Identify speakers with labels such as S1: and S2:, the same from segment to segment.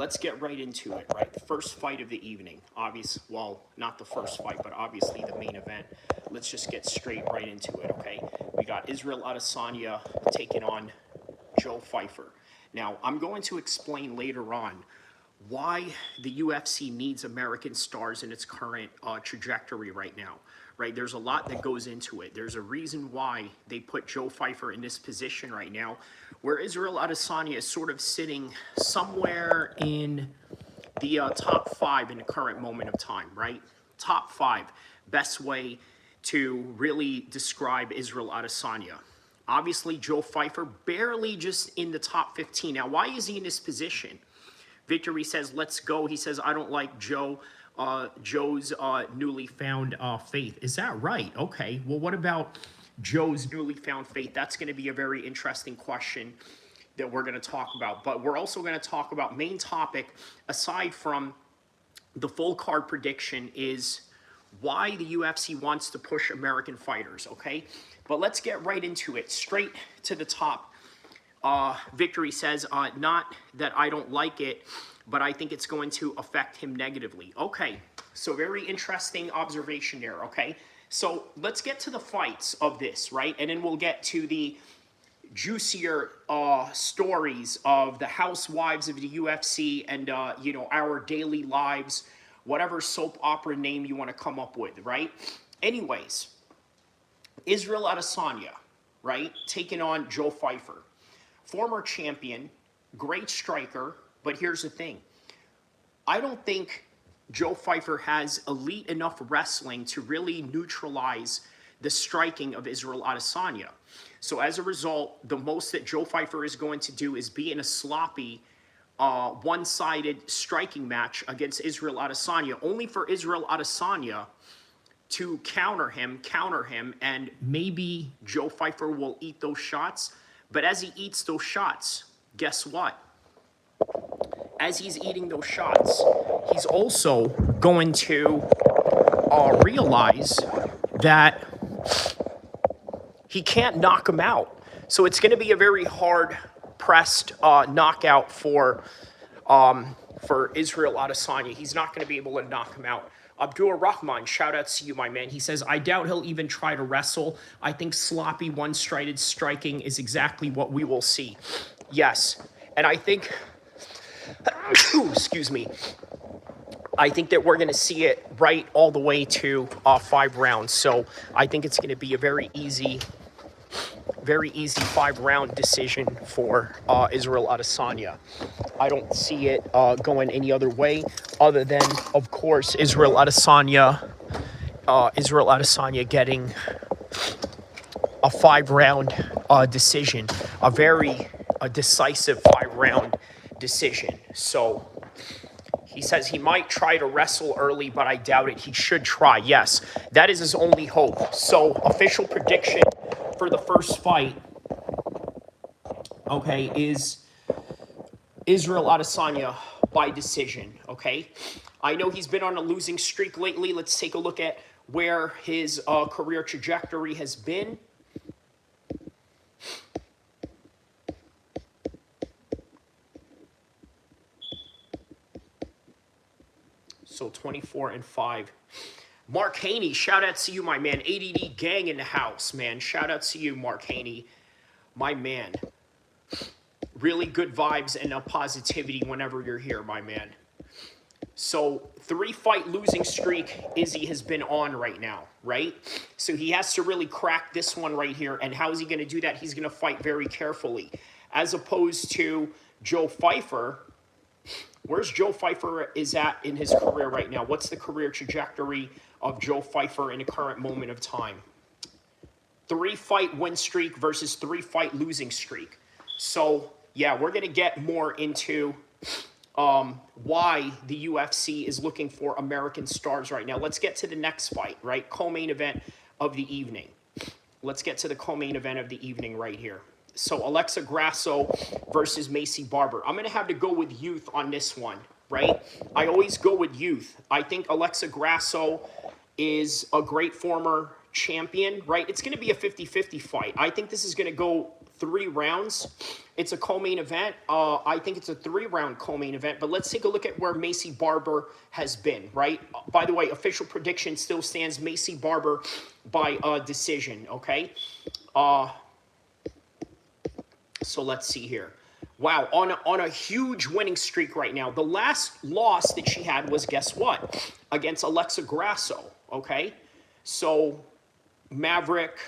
S1: let's get right into it, right? The first fight of the evening. Well, not the first fight, but obviously the main event. Let's just get straight right into it, okay? We got Israel Adesanya taking on Joe Pyfer. Now, I'm going to explain later on why the UFC needs American stars in its current trajectory right now, right? There's a lot that goes into it. There's a reason why they put Joe Pyfer in this position right now, where Israel Adesanya is sort of sitting somewhere in the top five in the current moment of time, right? Top five, best way to really describe Israel Adesanya. Obviously, Joe Pyfer barely just in the top 15. Now, why is he in this position? Victory says, let's go. He says, I don't like Joe's newly found faith. Is that right? Okay. Well, what about Joe's newly found faith? That's going to be a very interesting question that we're going to talk about. But we're also going to talk about main topic, aside from the full card prediction, is why the UFC wants to push American fighters, okay? But let's get right into it, straight to the top. Victory says, not that I don't like it, but I think it's going to affect him negatively. Okay, so very interesting observation there, okay? So let's get to the fights of this, right? And then we'll get to the juicier stories of the housewives of the UFC and, our daily lives, whatever soap opera name you want to come up with, right? Anyways, Israel Adesanya, right, taking on Joe Pyfer. Former champion, great striker, but here's the thing. I don't think Joe Pyfer has elite enough wrestling to really neutralize the striking of Israel Adesanya. So as a result, the most that Joe Pyfer is going to do is be in a sloppy, one-sided striking match against Israel Adesanya, only for Israel Adesanya to counter him, and maybe Joe Pyfer will eat those shots. But as he eats those shots, guess what? As he's eating those shots, he's also going to realize that he can't knock him out. So it's going to be a very hard-pressed knockout for Israel Adesanya. He's not going to be able to knock him out. Abdul Rahman, shout out to you, my man. He says, I doubt he'll even try to wrestle. I think sloppy, one-sided striking is exactly what we will see. Yes, and I think, excuse me, I think that we're going to see it right all the way to 5 rounds. So I think it's going to be a very easy 5-round decision for Israel Adesanya. I don't see it going any other way other than, of course, Israel Adesanya getting a 5-round decision, a very decisive 5-round decision. So he says he might try to wrestle early, but I doubt it. He should try. Yes, that is his only hope. So official prediction for the first fight, okay, is Israel Adesanya by decision, okay? I know he's been on a losing streak lately. Let's take a look at where his career trajectory has been. So 24-5. Mark Haney, shout out to you, my man. ADD gang in the house, man. Shout out to you, Mark Haney, my man. Really good vibes and positivity whenever you're here, my man. So 3-fight losing streak Izzy has been on right now, right? So he has to really crack this one right here. And how is he going to do that? He's going to fight very carefully. As opposed to Joe Pyfer. Where's Joe Pyfer is at in his career right now? What's the career trajectory of Joe Pyfer in the current moment of time? 3-fight win streak versus 3-fight losing streak. So, yeah, we're going to get more into why the UFC is looking for American stars right now. Let's get to the next fight, right? Co-main event of the evening. Let's get to the co-main event of the evening right here. So Alexa Grasso versus Macy Barber. I'm going to have to go with youth on this one, right? I always go with youth. I think Alexa Grasso is a great former champion, right? It's going to be a 50-50 fight. I think this is going to go 3 rounds. It's a co-main event. I think it's a 3-round co-main event, but let's take a look at where Maycee Barber has been, right? By the way, official prediction still stands Maycee Barber by decision, okay? So let's see here. Wow, on a huge winning streak right now. The last loss that she had was, guess what? Against Alexa Grasso, okay? So Maverick,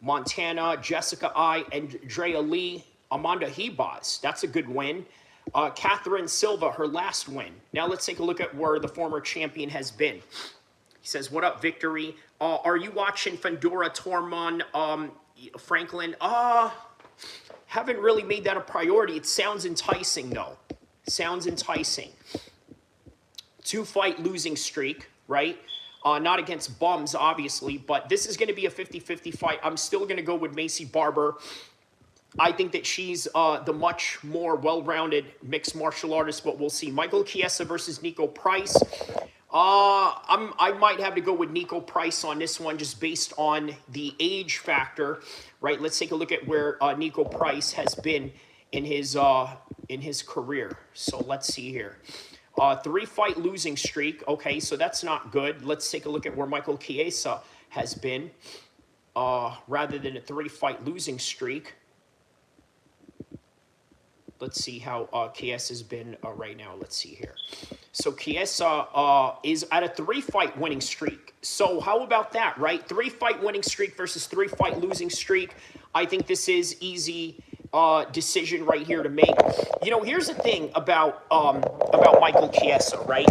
S1: Montana, Jessica I, Andrea Lee, Amanda Hebas. That's a good win. Catherine Silva, her last win. Now let's take a look at where the former champion has been. He says, what up, Victory? Are you watching Fedora Tormon, Franklin? Haven't really made that a priority. It sounds enticing, though. Sounds enticing. 2-fight losing streak, right? Not against bums, obviously, but this is going to be a 50-50 fight. I'm still going to go with Maycee Barber. I think that she's the much more well-rounded mixed martial artist, but we'll see. Michael Chiesa versus Nico Price. I might have to go with Nico Price on this one just based on the age factor, right? Let's take a look at where Nico Price has been in his career. So let's see here. 3-fight losing streak. Okay, so that's not good. Let's take a look at where Michael Chiesa has been rather than a 3-fight losing streak. Let's see how Chiesa has been right now. Let's see here. So Chiesa is at a 3-fight winning streak. So how about that, right? 3-fight winning streak versus 3-fight losing streak. I think this is easy decision right here to make. You know, here's the thing about Michael Chiesa, right?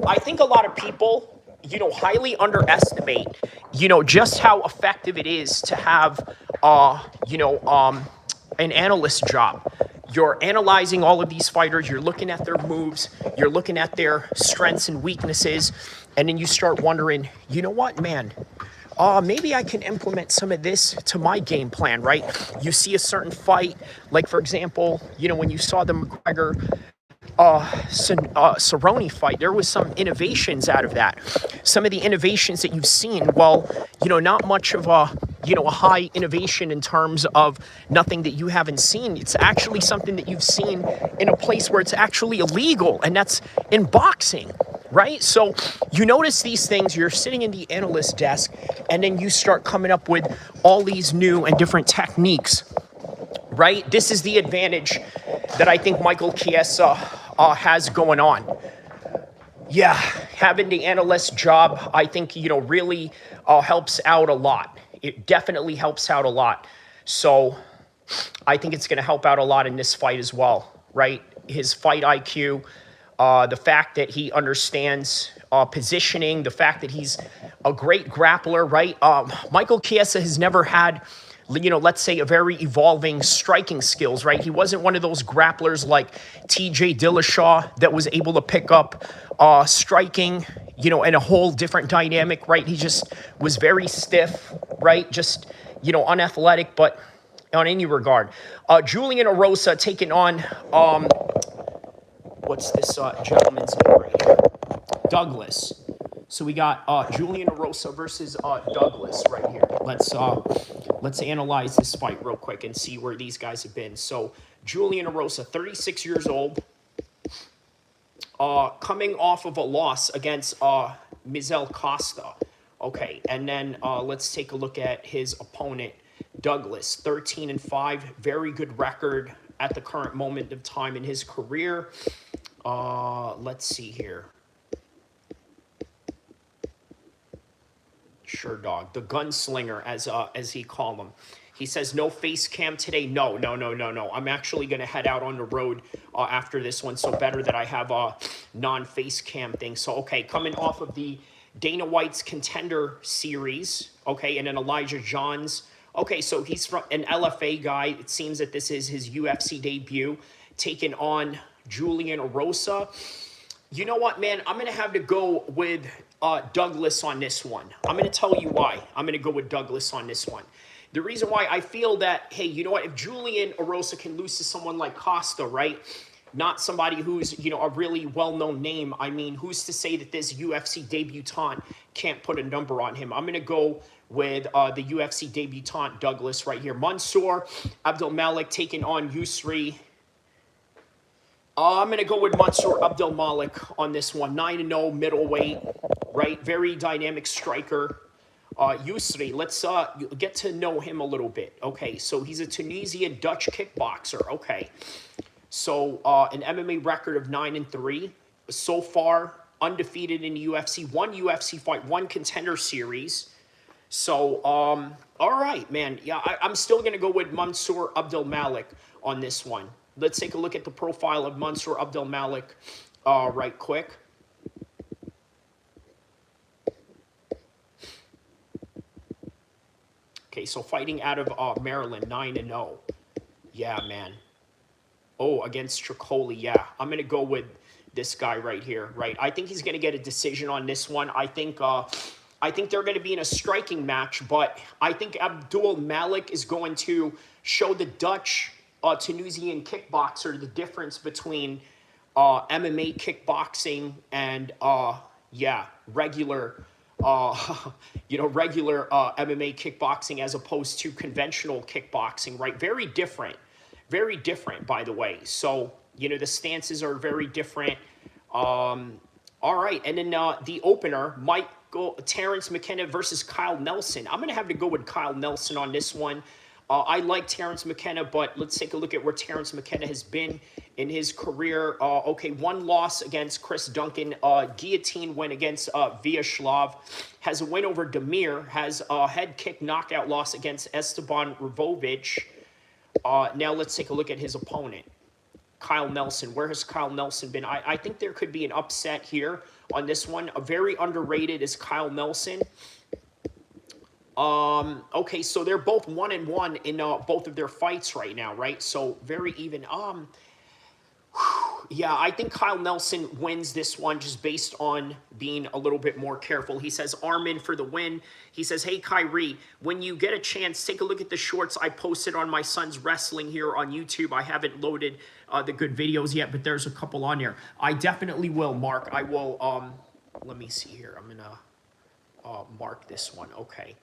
S1: I think a lot of people, you know, highly underestimate, you know, just how effective it is to have, an analyst job. You're analyzing all of these fighters, you're looking at their moves, you're looking at their strengths and weaknesses, and then you start wondering, you know what, man, maybe I can implement some of this to my game plan, right? You see a certain fight, like for example, you know, when you saw the McGregor Cerrone fight, there was some innovations out of that. Some of the innovations that you've seen, well, you know, not much of a high innovation in terms of nothing that you haven't seen. It's actually something that you've seen in a place where it's actually illegal, and that's in boxing, right? So you notice these things, you're sitting in the analyst desk, and then you start coming up with all these new and different techniques, right? This is the advantage that I think Michael Chiesa has going on. Yeah, having the analyst job, I think, you know, really helps out a lot. It definitely helps out a lot. So I think it's going to help out a lot in this fight as well, right? His fight IQ, the fact that he understands positioning, the fact that he's a great grappler, right? Michael Chiesa has never had, you know, let's say a very evolving striking skills, right? He wasn't one of those grapplers like TJ Dillashaw that was able to pick up striking, you know, in a whole different dynamic, right? He just was very stiff, right? Just, you know, unathletic, but on any regard. Julian Erosa taking on, what's this gentleman's name right here? Douglas. So we got Julian Erosa versus Douglas right here. Let's analyze this fight real quick and see where these guys have been. So Julian Erosa, 36 years old, coming off of a loss against Mizel Costa. Okay, and then let's take a look at his opponent, Douglas, 13-5, very good record at the current moment of time in his career. Let's see here. Sure, dog. The gunslinger, as he called him. He says, no face cam today. No. I'm actually going to head out on the road after this one, so better that I have a non-face cam thing. So, okay, coming off of the Dana White's Contender Series, okay, and then Elijah Johns. Okay, so he's from an LFA guy. It seems that this is his UFC debut, taking on Julian Erosa. You know what, man? I'm going to have to go with Douglas on this one. I'm going to tell you why. I'm going to go with Douglas on this one. The reason why I feel that, hey, you know what? If Julian Erosa can lose to someone like Costa, right? Not somebody who's, you know, a really well-known name. I mean, who's to say that this UFC debutant can't put a number on him? I'm going to go with the UFC debutant Douglas right here. Mansour Abdelmalik taking on Yusri. I'm going to go with Mansour Abdelmalik on this one. 9-0 middleweight, right? Very dynamic striker. Yusri, let's get to know him a little bit. Okay, so he's a Tunisian Dutch kickboxer. Okay, so an MMA record of 9-3. So far, undefeated in the UFC. One UFC fight, one contender series. So, all right, man. Yeah, I'm still going to go with Mansour Abdelmalik on this one. Let's take a look at the profile of Mansour Abdelmalik right quick. Okay, so fighting out of Maryland, 9-0. Yeah, man. Oh, against Tricoli, yeah. I'm going to go with this guy right here, right? I think he's going to get a decision on this one. I think they're going to be in a striking match, but I think Abdul Malik is going to show the Dutch Tunisian kickboxer the difference between MMA kickboxing and regular regular MMA kickboxing as opposed to conventional kickboxing, right? Very different, by the way. So, the stances are very different. All right, and then the opener, Terrence McKenna versus Kyle Nelson. I'm going to have to go with Kyle Nelson on this one. I like Terrence McKenna, but let's take a look at where Terrence McKenna has been in his career. Okay, one loss against Chris Duncan, guillotine win against Vyacheslav, has a win over Demir, has a head kick knockout loss against Esteban Rivovic. Now let's take a look at his opponent, Kyle Nelson. Where has Kyle Nelson been? I think there could be an upset here on this one. A very underrated is Kyle Nelson. Okay, so they're both 1-1 in both of their fights right now, right? So very even. Yeah, I think Kyle Nelson wins this one just based on being a little bit more careful. He says, Armin for the win. He says, hey, Kyrie, when you get a chance, take a look at the shorts I posted on my son's wrestling here on YouTube. I haven't loaded the good videos yet, but there's a couple on there. I definitely will, Mark. I will, let me see here. I'm going to mark this one. Okay.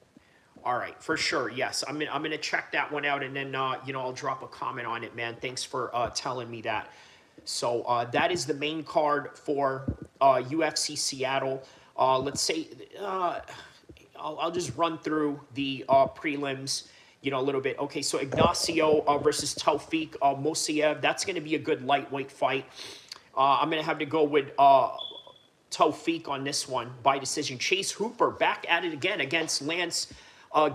S1: All right, for sure. Yes, I'm gonna check that one out, and then I'll drop a comment on it, man. Thanks for telling me that. So that is the main card for UFC Seattle. Let's say I'll just run through the prelims, a little bit. Okay, so Ignacio versus Taufik Moussaiev. That's gonna be a good lightweight fight. I'm gonna have to go with Taufik on this one by decision. Chase Hooper back at it again against Lance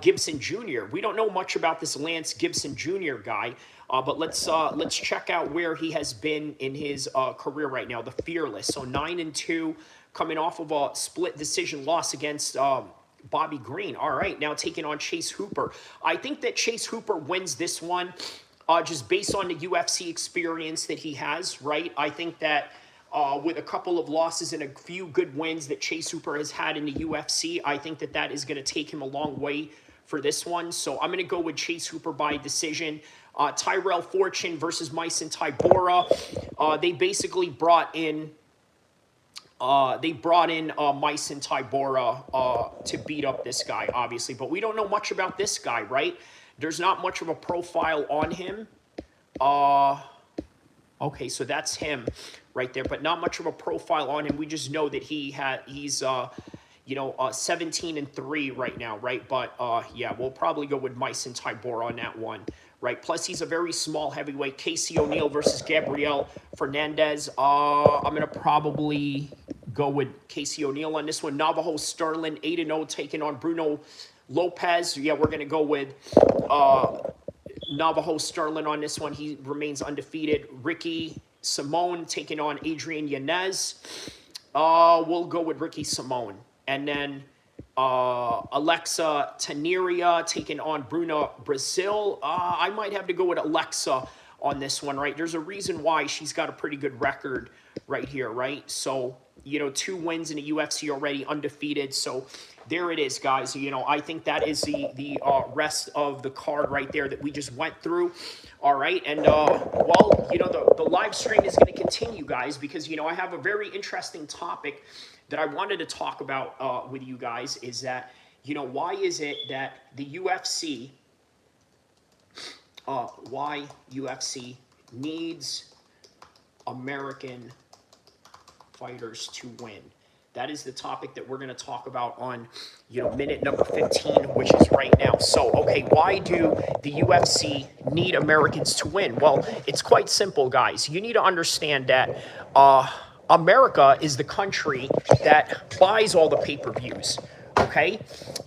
S1: Gibson Jr. We don't know much about this Lance Gibson Jr. guy, but let's check out where he has been in his career right now. The Fearless, so 9-2, coming off of a split decision loss against Bobby Green. All right, now taking on Chase Hooper. I think that Chase Hooper wins this one, just based on the UFC experience that he has. Right, I think that. With a couple of losses and a few good wins that Chase Hooper has had in the UFC, I think that is going to take him a long way for this one. So I'm going to go with Chase Hooper by decision. Tyrell Fortune versus Myson Tybura. They basically brought in Myson Tybura to beat up this guy, obviously. But we don't know much about this guy, right? There's not much of a profile on him. Okay, so that's him right there, but not much of a profile on him. We just know that he's 17-3 right now, right? But yeah, we'll probably go with Myson Tybura on that one, right? Plus, he's a very small heavyweight. Casey O'Neill versus Gabriel Fernandez. I'm gonna probably go with Casey O'Neill on this one. Navajo Sterling 8-0 taking on Bruno Lopez. Yeah, we're gonna go with Navajo Sterling on this one. He remains undefeated. Ricky Simone taking on Adrian Yanez. We'll go with Ricky Simone. And then Alexa Taniria taking on Bruna Brazil. I might have to go with Alexa on this one, right? There's a reason why she's got a pretty good record right here, right? So, 2 wins in the UFC already, undefeated. So there it is, guys. I think that is the rest of the card right there that we just went through. All right, and the live stream is going to continue, guys, because I have a very interesting topic that I wanted to talk about with you guys. Is that why is it that the UFC, why UFC needs American fighters to win? That is the topic that we're going to talk about on, minute number 15, which is right now. So, okay, why do the UFC need Americans to win? Well, it's quite simple, guys. You need to understand that America is the country that buys all the pay-per-views, okay?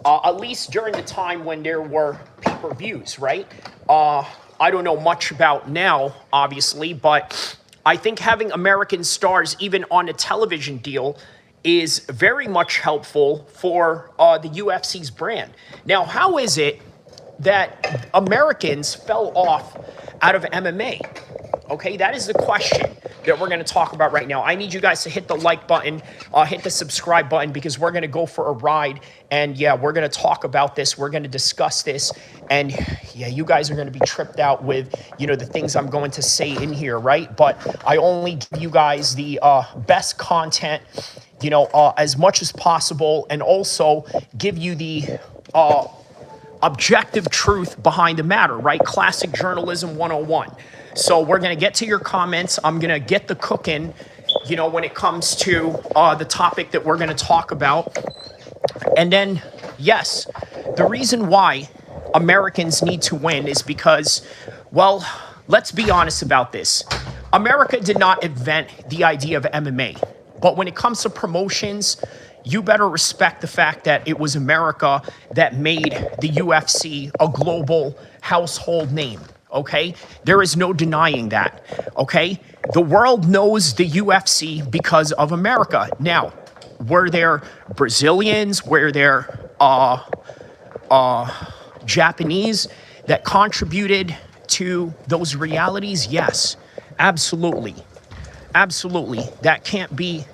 S1: At least during the time when there were pay-per-views, right? I don't know much about now, obviously, but I think having American stars even on a television deal is very much helpful for the UFC's brand. Now, how is it that Americans fell off out of MMA? Okay, that is the question that we're going to talk about right now. I need you guys to hit the like button, hit the subscribe button, because we're going to go for a ride. And yeah, we're going to talk about this. We're going to discuss this. And yeah, you guys are going to be tripped out with, the things I'm going to say in here, right? But I only give you guys the best content, as much as possible, and also give you the objective truth behind the matter, right? Classic journalism 101. So we're going to get to your comments. I'm going to get the cooking, when it comes to the topic that we're going to talk about. And then, yes, the reason why Americans need to win is because, well, let's be honest about this. America did not invent the idea of MMA. But when it comes to promotions, you better respect the fact that it was America that made the UFC a global household name, okay? There is no denying that, okay? The world knows the UFC because of America. Now, were there Brazilians, were there Japanese that contributed to those realities? Yes, absolutely. Absolutely. That can't be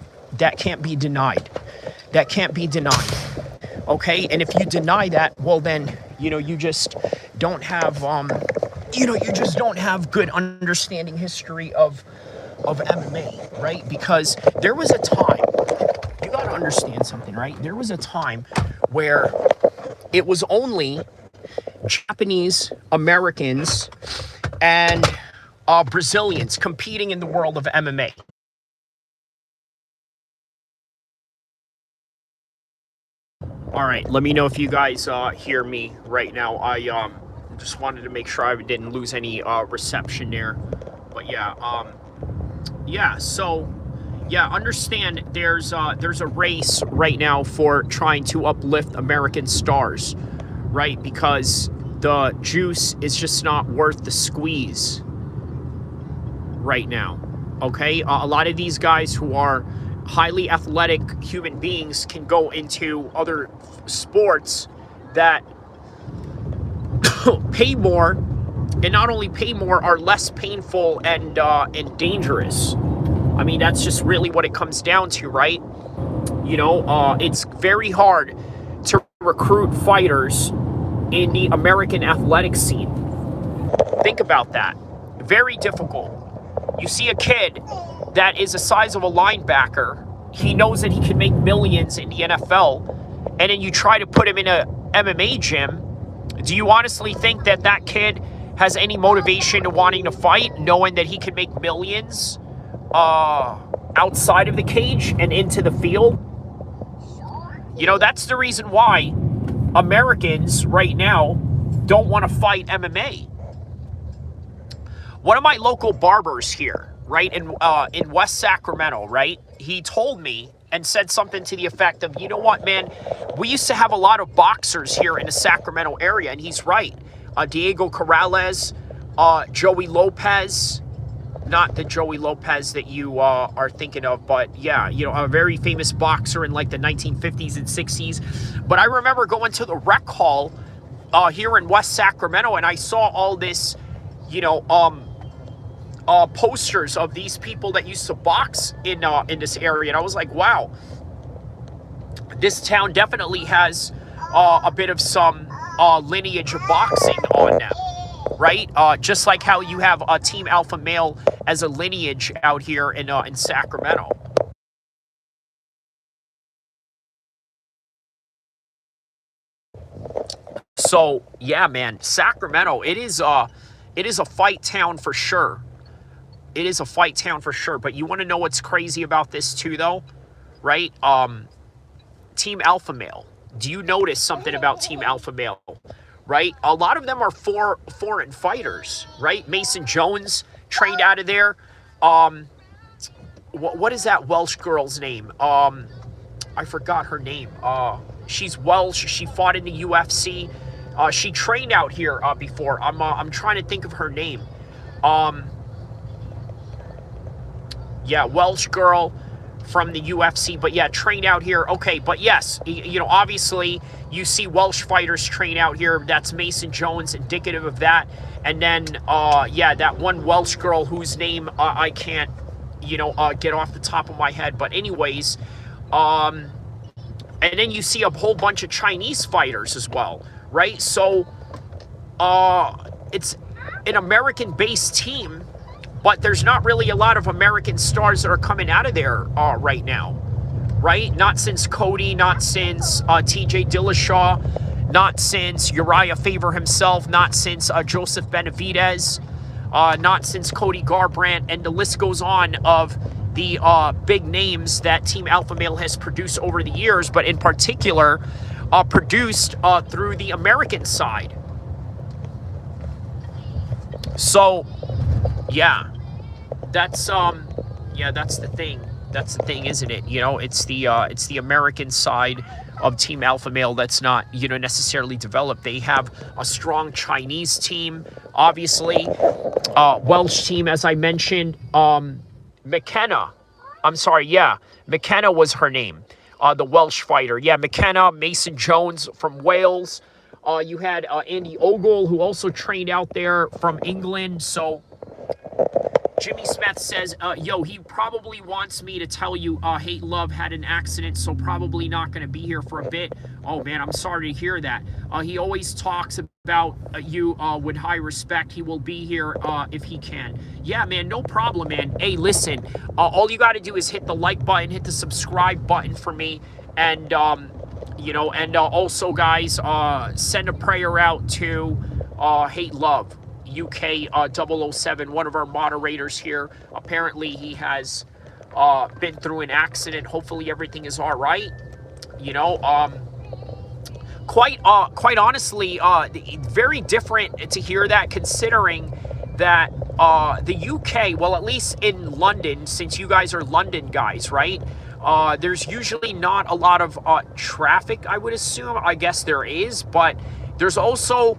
S1: denied. That can't be denied. Okay? And if you deny that, well then, you just don't have good understanding history of MMA, right? Because there was a time, you got to understand something, right? There was a time where it was only Japanese, Americans, and Brazilians competing in the world of MMA. All right, let me know if you guys hear me right now. I just wanted to make sure I didn't lose any reception there. But yeah, so understand there's a race right now for trying to uplift American stars, right? Because the juice is just not worth the squeeze right now, okay? A lot of these guys who are highly athletic human beings can go into other sports that pay more, and not only pay more, are less painful and dangerous. I mean, that's just really what it comes down to, right? It's very hard to recruit fighters in the American athletic scene. Think about that. Very difficult. You see a kid that is the size of a linebacker, he knows that he can make millions in the NFL, and then you try to put him in a MMA gym. Do you honestly think that that kid has any motivation to wanting to fight, knowing that he can make millions outside of the cage and into the field? That's the reason why Americans right now don't want to fight MMA. One of my local barbers here, right, in West Sacramento, right, he told me and said something to the effect of, you know what, man, we used to have a lot of boxers here in the Sacramento area, and he's right. Diego Corrales, Joey Lopez, not the Joey Lopez that you are thinking of, but yeah, a very famous boxer in like the 1950s and 60s. But I remember going to the rec hall here in West Sacramento, and I saw all this, posters of these people that used to box in this area, and I was like, wow, this town definitely has a bit of some lineage of boxing on them, right? Just like how you have Team Alpha Male as a lineage out here in Sacramento. So yeah, man, Sacramento, it is a fight town for sure. It is a fight town for sure. But you want to know what's crazy about this too, though, right? Team Alpha Male. Do you notice something about Team Alpha Male? Right? A lot of them are foreign fighters, right? Mason Jones trained out of there. What is that Welsh girl's name? I forgot her name. She's Welsh. She fought in the UFC. She trained out here before. I'm trying to think of her name. Yeah, Welsh girl from the UFC, but yeah, trained out here. Okay, but yes, you know, obviously you see Welsh fighters train out here. That's Mason Jones, indicative of that. And then, yeah, that one Welsh girl whose name I can't, you know, get off the top of my head. But anyways, and then you see a whole bunch of Chinese fighters as well, right? So, it's an American-based team, but there's not really a lot of American stars that are coming out of there right now, right? Not since Cody, not since TJ Dillashaw, not since Uriah Faber himself, not since Joseph Benavidez, not since Cody Garbrandt, and the list goes on of the big names that Team Alpha Male has produced over the years, but in particular, produced through the American side. So, yeah, that's the thing. That's the thing, isn't it? You know, it's the American side of Team Alpha Male that's not, you know, necessarily developed. They have a strong Chinese team, obviously, Welsh team, as I mentioned. McKenna, I'm sorry, yeah, McKenna was her name, the Welsh fighter. Yeah, McKenna, Mason Jones from Wales. You had Andy Ogle, who also trained out there from England. So Jimmy Smith says, yo, he probably wants me to tell you Hate Love had an accident, so probably not going to be here for a bit. Oh, man, I'm sorry to hear that. He always talks about you with high respect. He will be here if he can. Yeah, man, no problem, man. Hey, listen, all you got to do is hit the like button, hit the subscribe button for me, and, you know, and also, guys, send a prayer out to Hate Love. UK 007, one of our moderators here. Apparently he has been through an accident. Hopefully everything is all right. You know, quite honestly, very different to hear that, considering that the UK, well, at least in London, since you guys are London guys, right? There's usually not a lot of traffic, I would assume. I guess there is, but there's also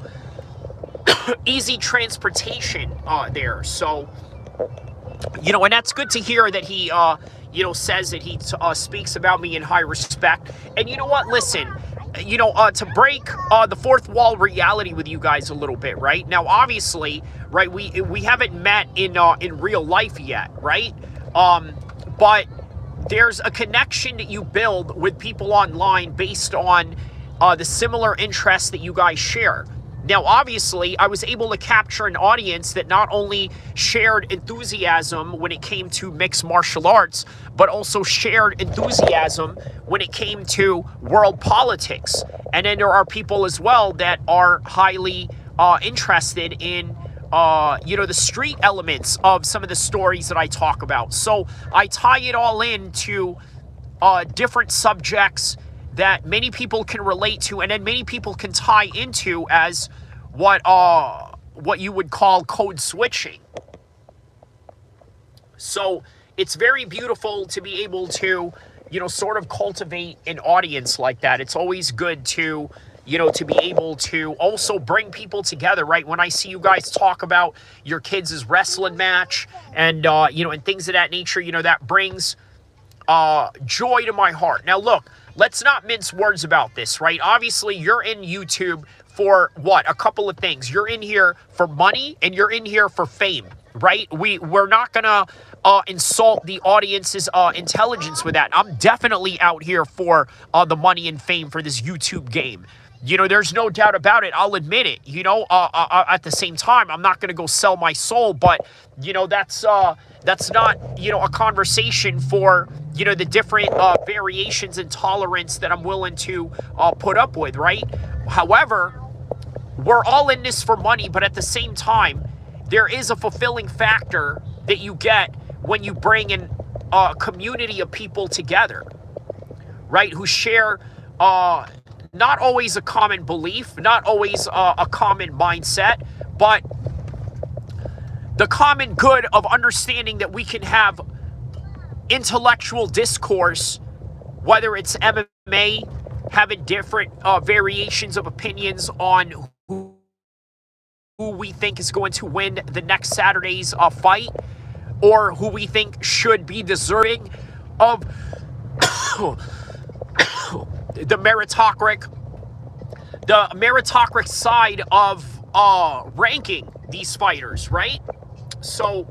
S1: easy transportation there. So, you know, and that's good to hear that he, you know, says that he speaks about me in high respect. And you know what? Listen, you know, to break the fourth wall reality with you guys a little bit, right? Now, obviously, right, we haven't met in real life yet, right? But there's a connection that you build with people online based on the similar interests that you guys share. Now, obviously, I was able to capture an audience that not only shared enthusiasm when it came to mixed martial arts, but also shared enthusiasm when it came to world politics. And then there are people as well that are highly interested in, you know, the street elements of some of the stories that I talk about. So I tie it all into different subjects that many people can relate to, and then many people can tie into as what you would call code switching. So it's very beautiful to be able to, you know, sort of cultivate an audience like that. It's always good to, you know, to be able to also bring people together, right? When I see you guys talk about your kids' wrestling match and, you know, and things of that nature, you know, that brings joy to my heart. Now, look, let's not mince words about this, right? Obviously, you're in YouTube for what? A couple of things. You're in here for money and you're in here for fame, right? We're not gonna insult the audience's intelligence with that. I'm definitely out here for the money and fame for this YouTube game. You know, there's no doubt about it. I'll admit it. You know, at the same time, I'm not going to go sell my soul, but, you know, that's not, you know, a conversation for, you know, the different variations and tolerance that I'm willing to put up with, right? However, we're all in this for money, but at the same time, there is a fulfilling factor that you get when you bring in a community of people together, right? Who share not always a common belief, not always a common mindset, but the common good of understanding that we can have intellectual discourse, whether it's MMA, having different variations of opinions on who we think is going to win the next Saturday's fight, or who we think should be deserving of the meritocratic side of ranking these fighters, right? So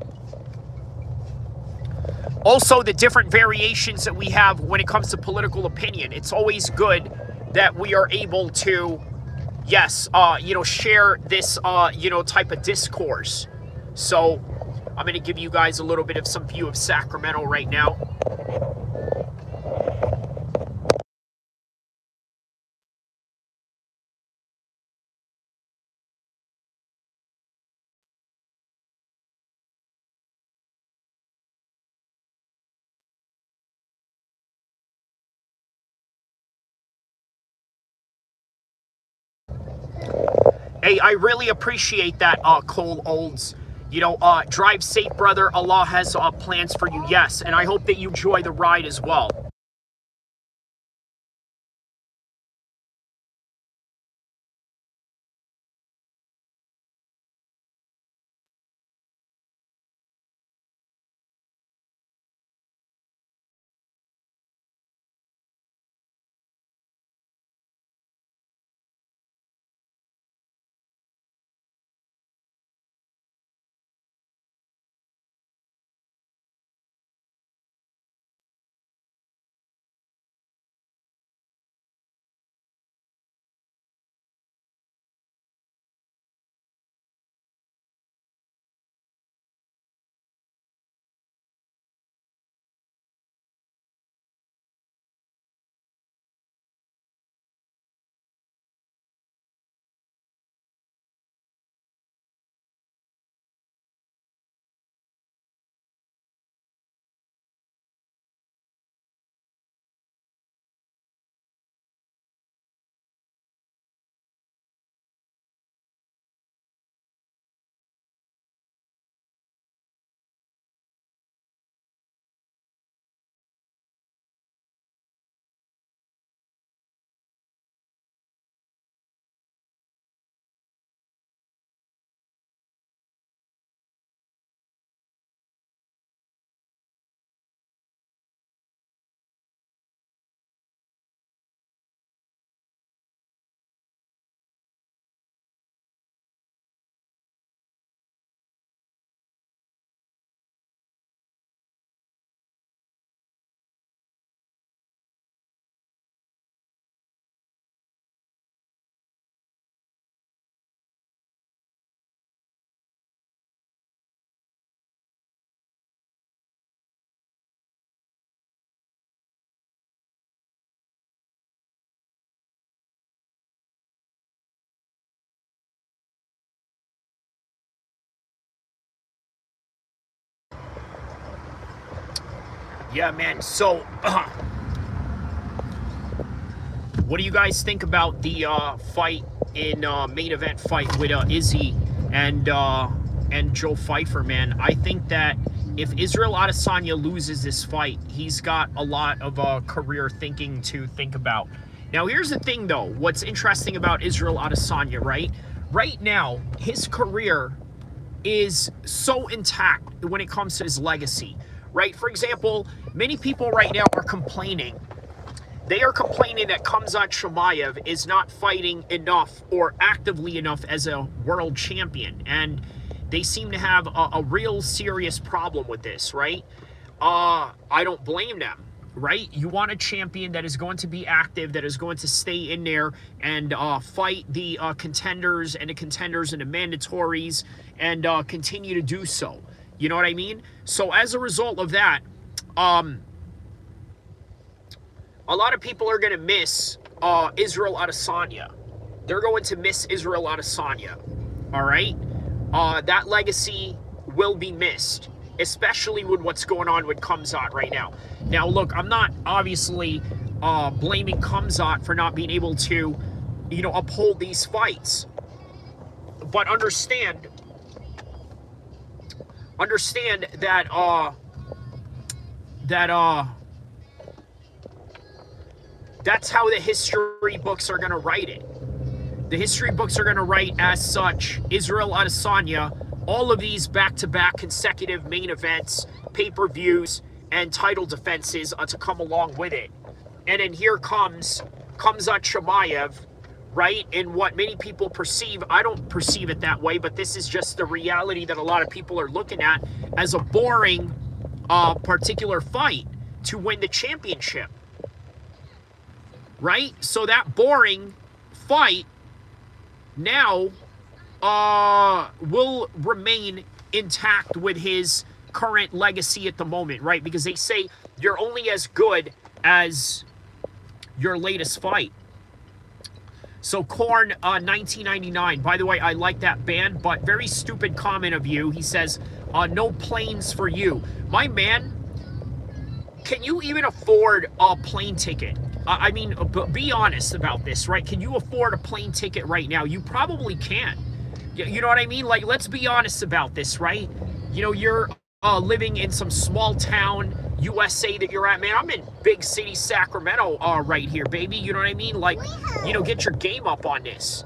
S1: also the different variations that we have when it comes to political opinion. It's always good that we are able to, yes, share this, type of discourse. So I'm going to give you guys a little bit of some view of Sacramento right now. Hey, I really appreciate that, Cole Olds. Drive safe, brother. Allah has plans for you, yes. And I hope that you enjoy the ride as well. Yeah, man. So, what do you guys think about the fight in main event fight with Izzy and Joe Pyfer, man? I think that if Israel Adesanya loses this fight, he's got a lot of career thinking to think about. Now, here's the thing, though. What's interesting about Israel Adesanya, right? Right now, his career is so intact when it comes to his legacy, right? For example, many people right now are complaining. They are complaining that Khamzat Chimaev is not fighting enough or actively enough as a world champion. And they seem to have a real serious problem with this, right? I don't blame them, right? You want a champion that is going to be active, that is going to stay in there and fight the contenders and the mandatories and continue to do so. You know what I mean? So as a result of that, a lot of people are going to miss Israel Adesanya. They're going to miss Israel Adesanya. All right? That legacy will be missed, especially with what's going on with Khamzat right now. Now, look, I'm not obviously blaming Khamzat for not being able to, uphold these fights. But understand that that's how the history books are going to write it. The history books are going to write as such. Israel Adesanya, all of these back-to-back consecutive main events, pay-per-views, and title defenses to come along with it. And then here comes Khamzat Chimaev, right? In what many people perceive, I don't perceive it that way, but this is just the reality that a lot of people are looking at as a boring particular fight to win the championship, right? So that boring fight now will remain intact with his current legacy at the moment, right? Because they say you're only as good as your latest fight. So Korn 1999. By the way, I like that band, but very stupid comment of you. He says, no planes for you. My man, can you even afford a plane ticket? I mean, be honest about this, right? Can you afford a plane ticket right now? You probably can. You know what I mean? Like, let's be honest about this, right? You're living in some small town USA that you're at. Man, I'm in big city Sacramento right here, baby. You know what I mean? Like, get your game up on this.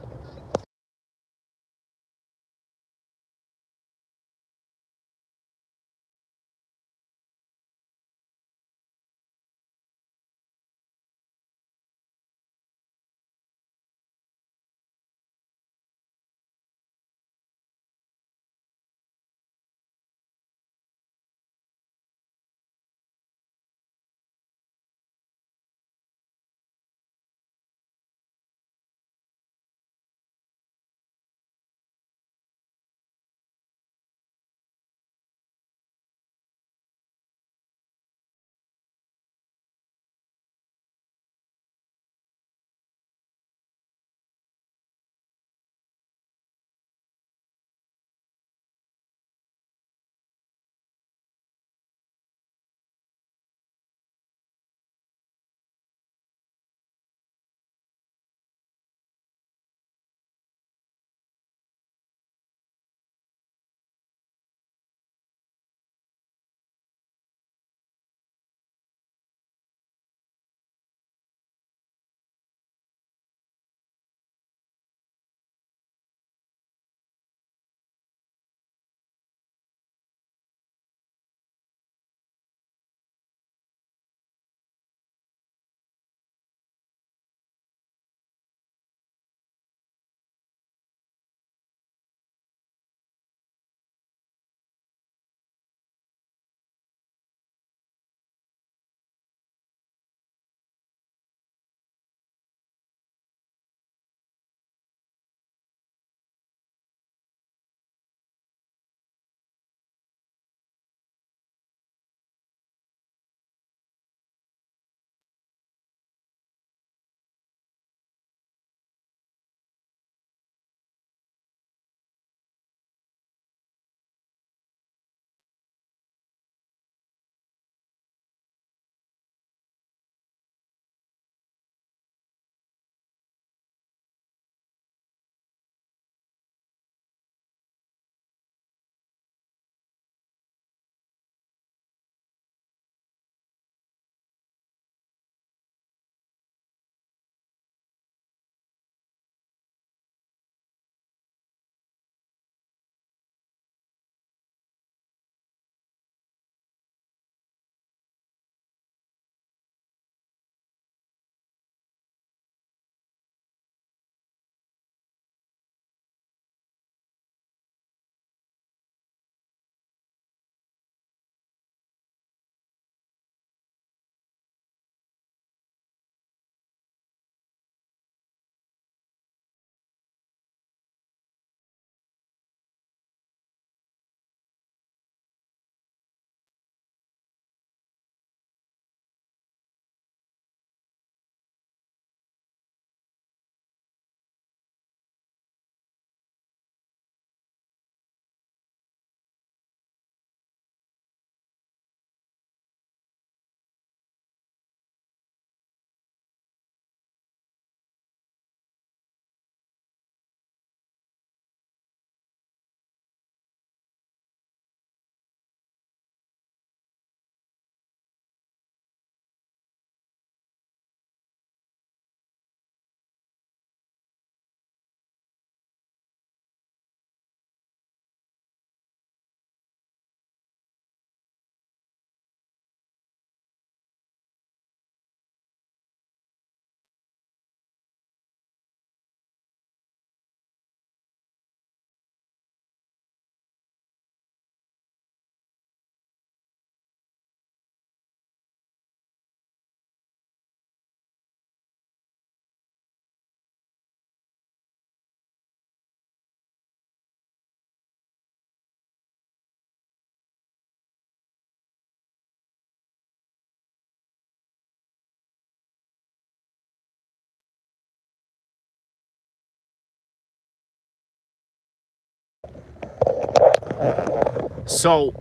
S1: So,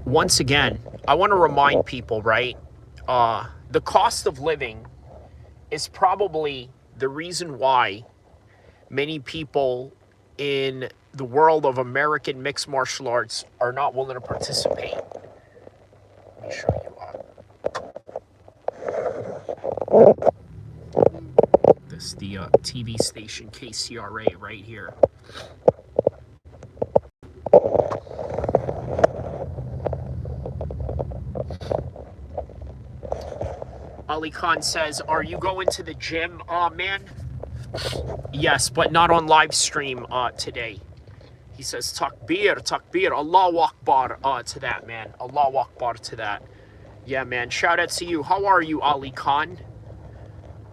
S1: once again, I want to remind people, right? The cost of living is probably the reason why many people in the world of American mixed martial arts are not willing to participate. Let me show you this, the TV station KCRA right here. Ali Khan says, are you going to the gym, man? Yes, but not on live stream today. He says, takbir, Allahu Akbar to that, man. Allahu Akbar to that. Yeah, man. Shout out to you. How are you, Ali Khan?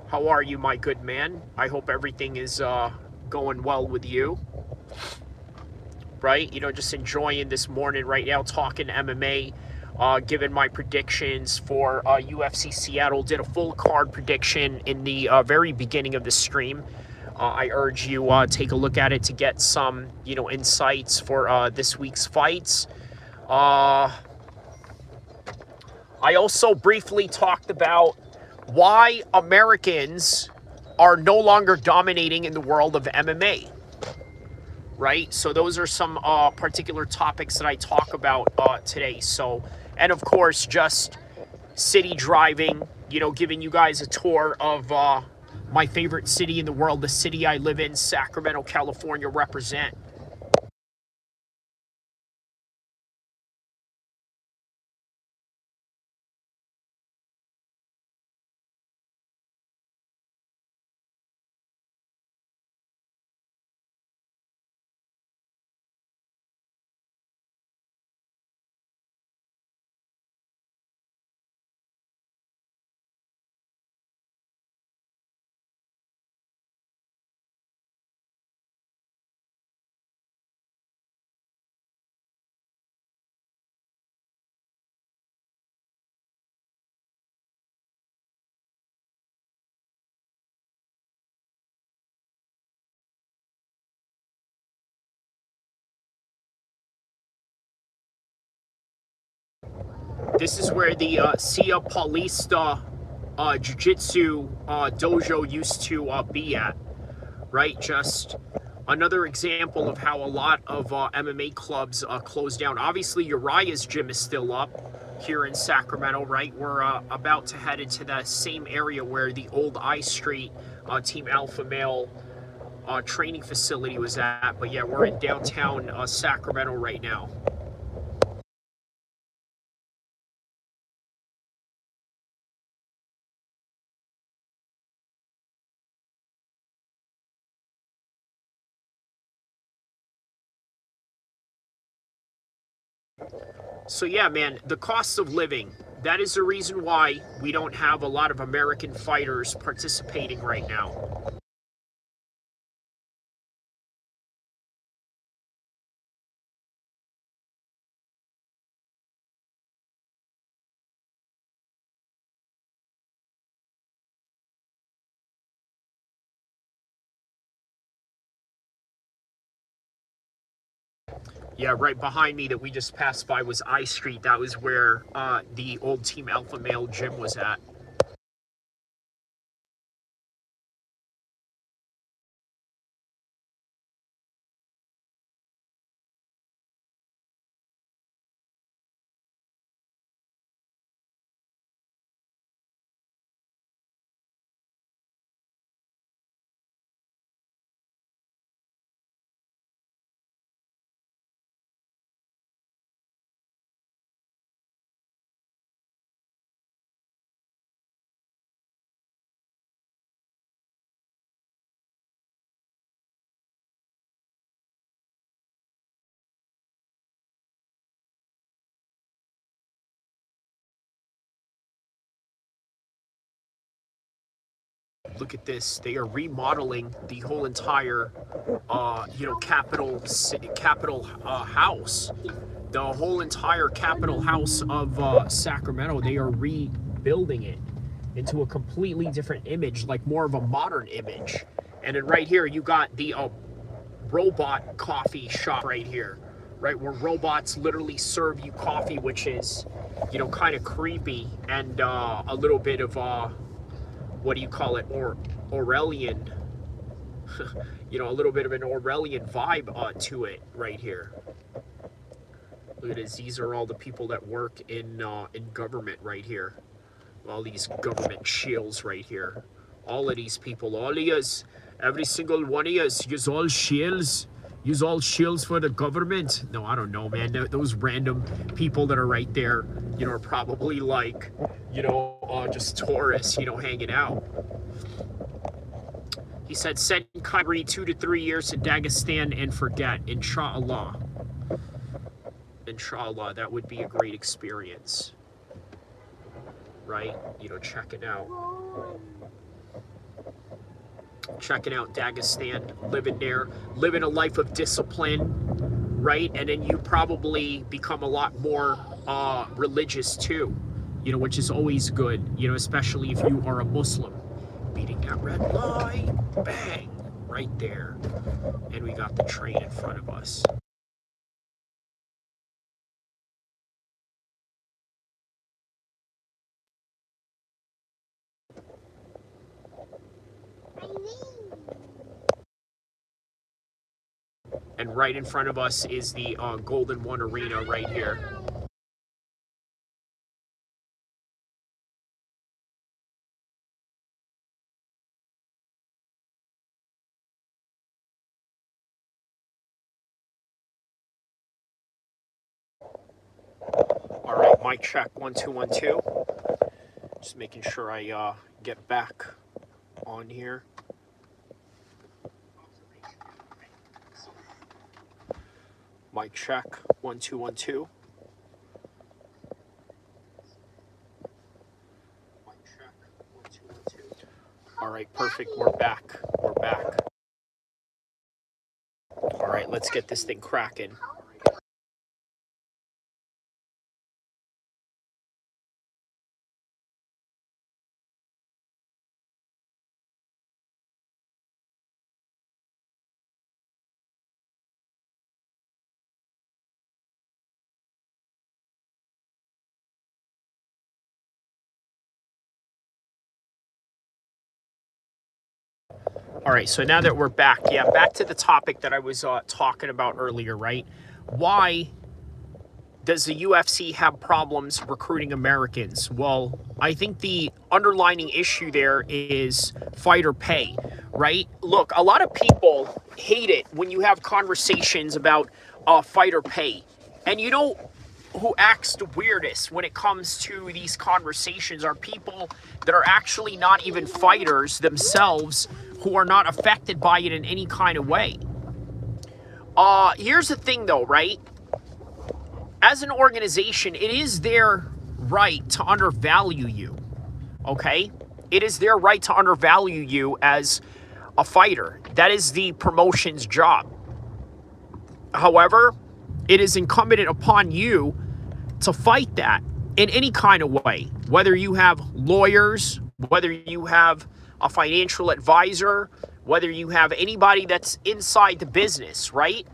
S1: How are you, my good man? I hope everything is going well with you. Right? You know, just enjoying this morning right now, talking MMA, giving my predictions for UFC Seattle. Did a full card prediction in the very beginning of the stream. I urge you take a look at it to get some, you know, insights for this week's fights. I also briefly talked about why Americans are no longer dominating in the world of MMA. Right? So those are some particular topics that I talk about today. So, and of course, just city driving, you know, giving you guys a tour of my favorite city in the world, the city I live in, Sacramento, California, represent. This is where the Sia Paulista Jiu-Jitsu dojo used to be at, right? Just another example of how a lot of MMA clubs closed down. Obviously, Uriah's gym is still up here in Sacramento, right? We're about to head into the same area where the old I Street Team Alpha Male training facility was at. But yeah, we're in downtown Sacramento right now. So yeah, man, the cost of living, that is the reason why we don't have a lot of American fighters participating right now. Yeah, right behind me that we just passed by was I Street. That was where the old Team Alpha Male gym was at. Look at this. They are remodeling the whole entire, Capitol House. The whole entire Capitol House of Sacramento. They are rebuilding it into a completely different image, like more of a modern image. And then right here, you got the robot coffee shop right here. right? Where robots literally serve you coffee, which is, you know, kind of creepy and a little bit of, what do you call it, Orwellian, you know, a little bit of an Orwellian vibe to it right here. Look at this. These are all the people that work in government right here. All these government shills right here. All of these people, all of yous, every single one of yous, yous all shills. Yous all shills for the government. No, I don't know, man. Those random people that are right there, you know, are probably like, you know, just tourists, you know, hanging out. He said, send Kyrie 2 to 3 years to Dagestan and forget. Inshallah. Inshallah, that would be a great experience. Right? You know, checking out Dagestan, living there, living a life of discipline, right? And then you probably become a lot more religious too, you know, which is always good, you know, especially if you are a Muslim. Beating that red light, bang, right there. And we got the train in front of us. And right in front of us is the Golden One Arena right here. All right, mic check, 1 2 1 2. Just making sure I get back on here. Mic check, 1 2 1 2. Mic check, 1 2 1 2. All right, perfect. We're back. We're back. All right, let's get this thing cracking. All right, so now that we're back, back to the topic that I was talking about earlier, right? Why does the UFC have problems recruiting Americans? Well, I think the underlying issue there is fighter pay, right? Look, a lot of people hate it when you have conversations about fighter pay. And you know who acts the weirdest when it comes to these conversations are people that are actually not even fighters themselves, who are not affected by it in any kind of way. Here's the thing though, right? As an organization, it is their right to undervalue you, okay? It is their right to undervalue you as a fighter. That is the promotion's job. However, it is incumbent upon you to fight that in any kind of way, whether you have lawyers, whether you have a financial advisor, whether you have anybody that's inside the business, right?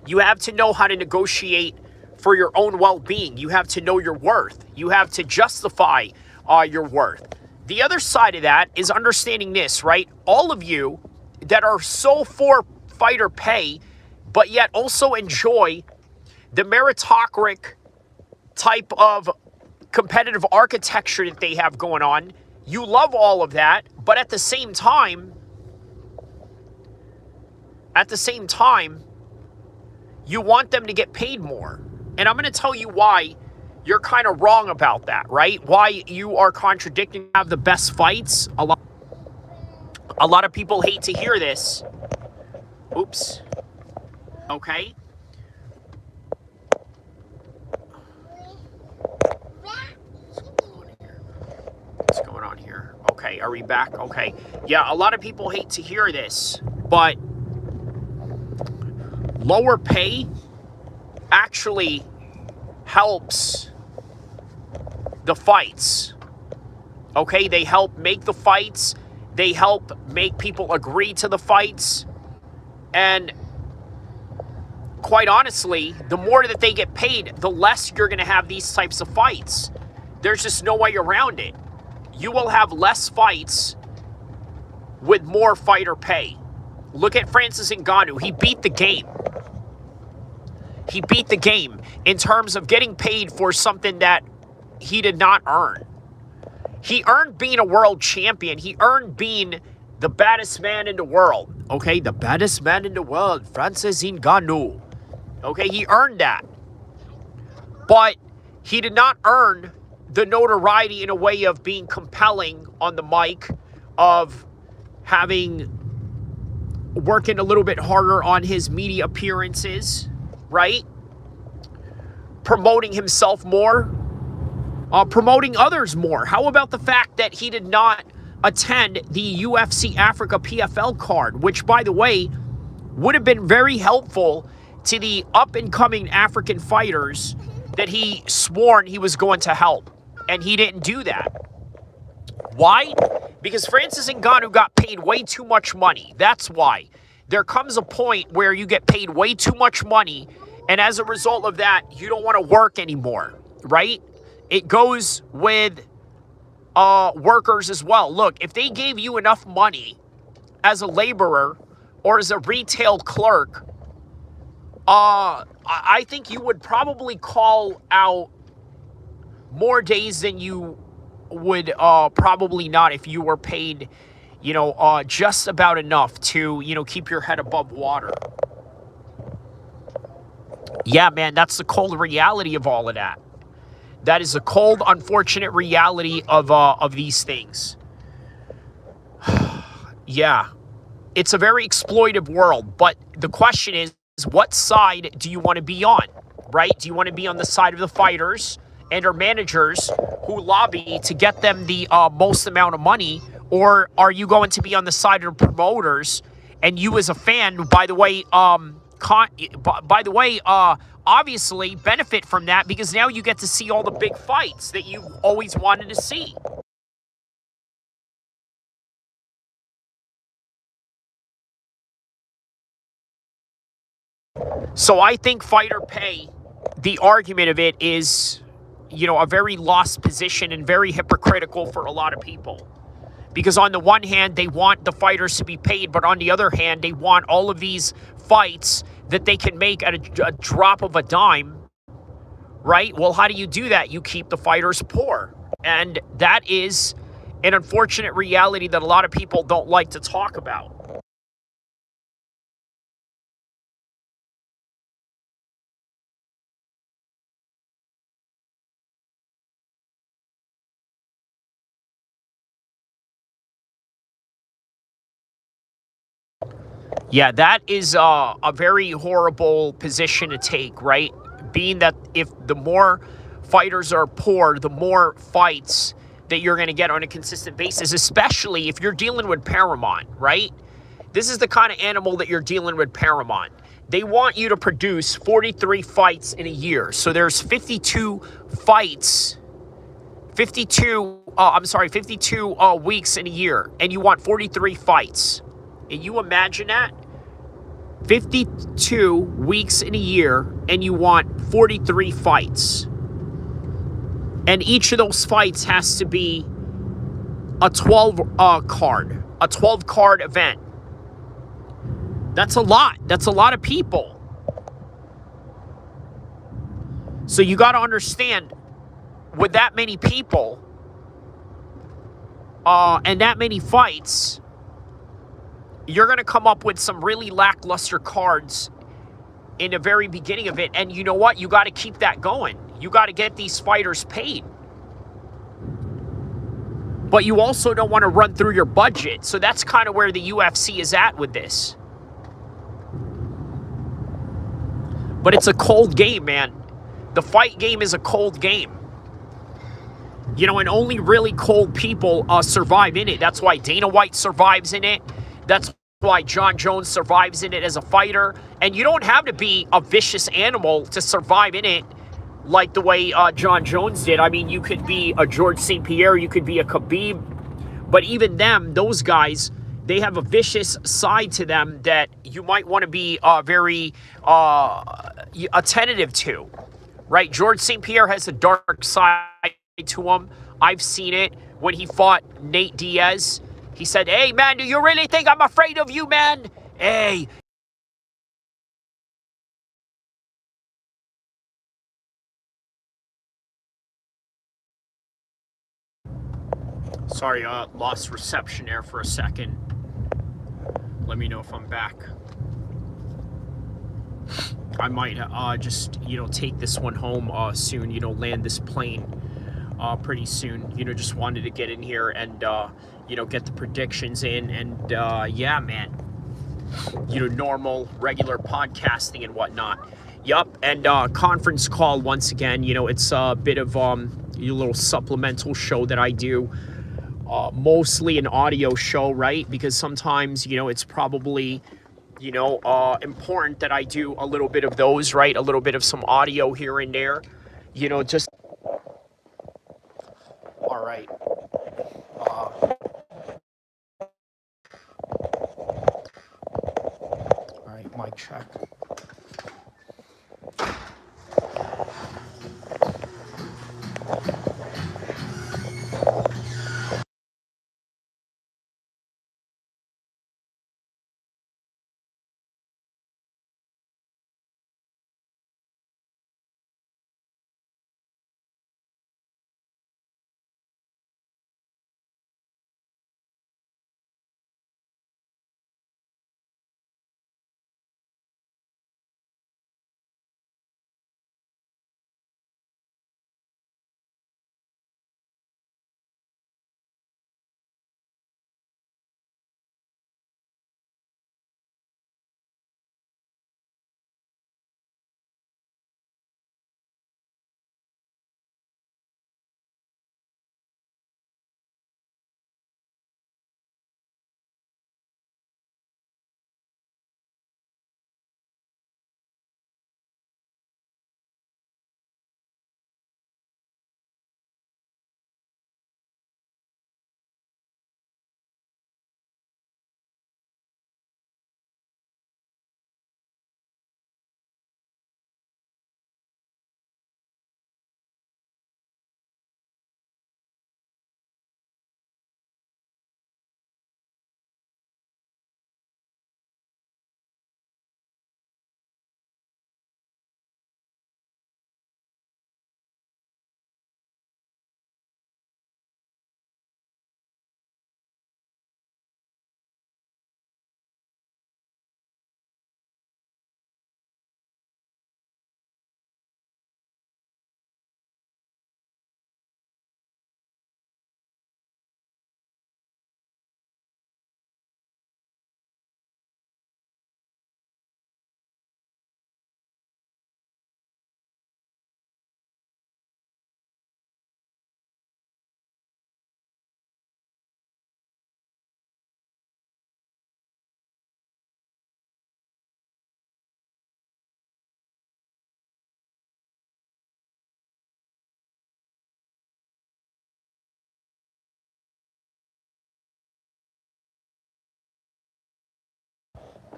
S1: You have to know how to negotiate for your own well-being. You have to know your worth. You have to justify your worth. The other side of that is understanding this, right? All of you that are so for fighter pay, but yet also enjoy the meritocratic type of competitive architecture that they have going on. You love all of that, but at the same time, you want them to get paid more. And I'm going to tell you why you're kind of wrong about that, right? Why you are contradicting, have the best fights. A lot of people hate to hear this. Oops. Okay. What's going on here? Okay, are we back? Okay. Yeah, a lot of people hate to hear this, but lower pay actually helps the fights. Okay, they help make the fights. They help make people agree to the fights. And quite honestly, the more that they get paid, the less you're going to have these types of fights. There's just no way around it. You will have less fights with more fighter pay. Look at Francis Ngannou. He beat the game. He beat the game in terms of getting paid for something that he did not earn. He earned being a world champion. He earned being the baddest man in the world. Okay, the baddest man in the world, Francis Ngannou. Okay, he earned that. But he did not earn the notoriety in a way of being compelling on the mic, of working a little bit harder on his media appearances, right? Promoting himself more, promoting others more. How about the fact that he did not attend the UFC Africa PFL card, which, by the way, would have been very helpful to the up-and-coming African fighters that he sworn he was going to help, and he didn't do that. Why? Because Francis Ngannou got paid way too much money. That's why. There comes a point where you get paid way too much money, and as a result of that, you don't want to work anymore, right? It goes with workers as well. Look, if they gave you enough money as a laborer or as a retail clerk, I think you would probably call out more days than you would probably not if you were paid, just about enough to, keep your head above water. Yeah, man, that's the cold reality of all of that. That is the cold, unfortunate reality of these things. Yeah, it's a very exploitive world, but the question is, what side do you want to be on, right? Do you want to be on the side of the fighters and their managers who lobby to get them the most amount of money, or are you going to be on the side of the promoters and you as a fan, by the way, obviously benefit from that because now you get to see all the big fights that you always wanted to see. So I think fighter pay, the argument of it is, a very lost position and very hypocritical for a lot of people. Because on the one hand, they want the fighters to be paid, but on the other hand, they want all of these fights that they can make at a drop of a dime, right? Well, how do you do that? You keep the fighters poor. And that is an unfortunate reality that a lot of people don't like to talk about. Yeah, that is a very horrible position to take, right? Being that if the more fighters are poor, the more fights that you're going to get on a consistent basis, especially if you're dealing with Paramount, right? This is the kind of animal that you're dealing with Paramount. They want you to produce 43 fights in a year. So there's 52 weeks in a year, and you want 43 fights. And you imagine that? 52 weeks in a year, and you want 43 fights. And each of those fights has to be a 12-card event. That's a lot. That's a lot of people. So you got to understand, with that many people and that many fights, you're going to come up with some really lackluster cards in the very beginning of it. And you know what? You got to keep that going. You got to get these fighters paid. But you also don't want to run through your budget. So that's kind of where the UFC is at with this. But it's a cold game, man. The fight game is a cold game. And only really cold people survive in it. That's why Dana White survives in it. That's why John Jones survives in it as a fighter. And you don't have to be a vicious animal to survive in it like the way John Jones did. I mean, you could be a George St. Pierre, you could be a Khabib. But even them, those guys, they have a vicious side to them that you might want to be very attentive to, right? George St. Pierre has a dark side to him. I've seen it when he fought Nate Diaz. He said, "Hey, man, do you really think I'm afraid of you, man? Hey." Sorry, lost reception there for a second. Let me know if I'm back. I might just, take this one home soon, land this plane pretty soon. Just wanted to get in here and, get the predictions in. And, yeah, man, normal, regular podcasting and whatnot. Yup, and conference call once again. It's a bit of a little supplemental show that I do. Mostly an audio show, right? Because sometimes, it's probably, important that I do a little bit of those, right? A little bit of some audio here and there, just. All right. All right, mic check.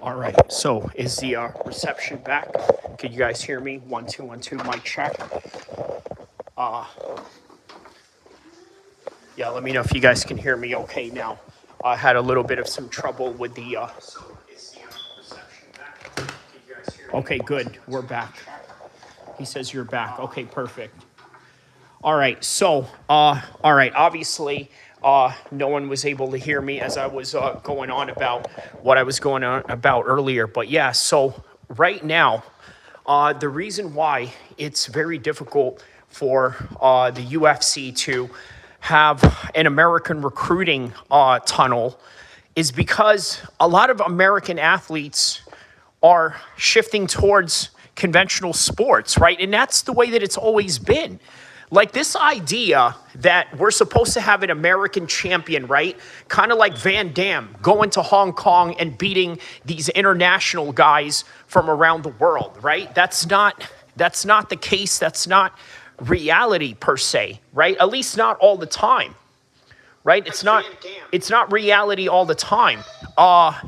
S1: All right, so is the reception back? Can you guys hear me? 1 2 1 2, mic check. Yeah, let me know if you guys can hear me okay now. I had a little bit of some trouble with the. So is the reception back? Can you guys hear me? Okay, good. We're back. He says you're back. Okay, perfect. All right, so, all right, obviously, no one was able to hear me as I was going on about what I was going on about earlier. But yeah, so right now, the reason why it's very difficult for the UFC to have an American recruiting tunnel is because a lot of American athletes are shifting towards conventional sports, right? And that's the way that it's always been. Like this idea that we're supposed to have an American champion, right? Kind of like Van Damme going to Hong Kong and beating these international guys from around the world, right? That's not the case. That's not reality per se, right? At least not all the time, right? It's not reality all the time.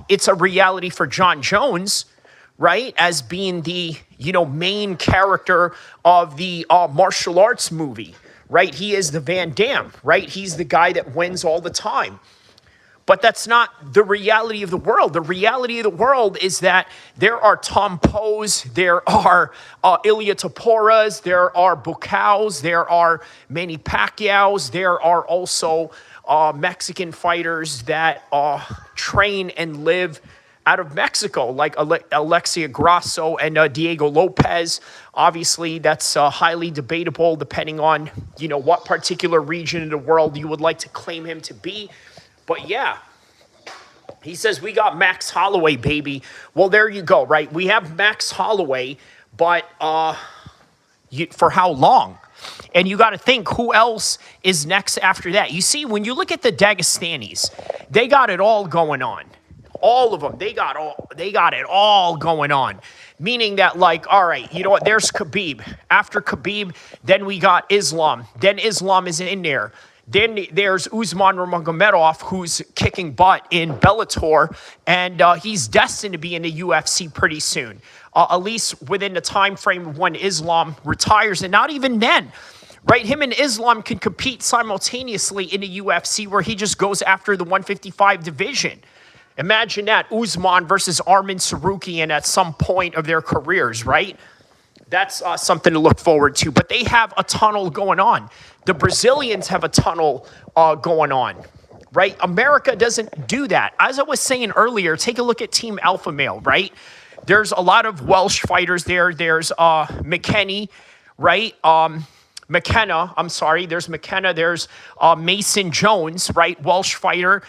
S1: It's a reality for John Jones, right? As being the, main character of the martial arts movie, right? He is the Van Damme, right? He's the guy that wins all the time. But that's not the reality of the world. The reality of the world is that there are Tom Poes, there are Ilia Topuras, there are Bukaus, there are Manny Pacquiaos, there are also Mexican fighters that train and live out of Mexico, like Alexia Grasso and Diego Lopez. Obviously, that's highly debatable depending on, what particular region of the world you would like to claim him to be. But yeah, he says, we got Max Holloway, baby. Well, there you go, right? We have Max Holloway, but for how long? And you got to think, who else is next after that? You see, when you look at the Dagestanis, they got it all going on. All of them, they got it all going on. Meaning that, all right, you know what? There's Khabib. After Khabib, then we got Islam. Then Islam is in there. Then there's Usman Nurmagomedov, who's kicking butt in Bellator, and he's destined to be in the UFC pretty soon, at least within the time frame of when Islam retires, and not even then. Right, him and Islam can compete simultaneously in the UFC, where he just goes after the 155 division. Imagine that, Usman versus Arman Tsarukyan at some point of their careers, right? That's something to look forward to. But they have a tunnel going on. The Brazilians have a tunnel going on, right? America doesn't do that. As I was saying earlier, take a look at Team Alpha Male, right? There's a lot of Welsh fighters there. There's McKenna, right? There's McKenna. There's Mason Jones, right? Welsh fighter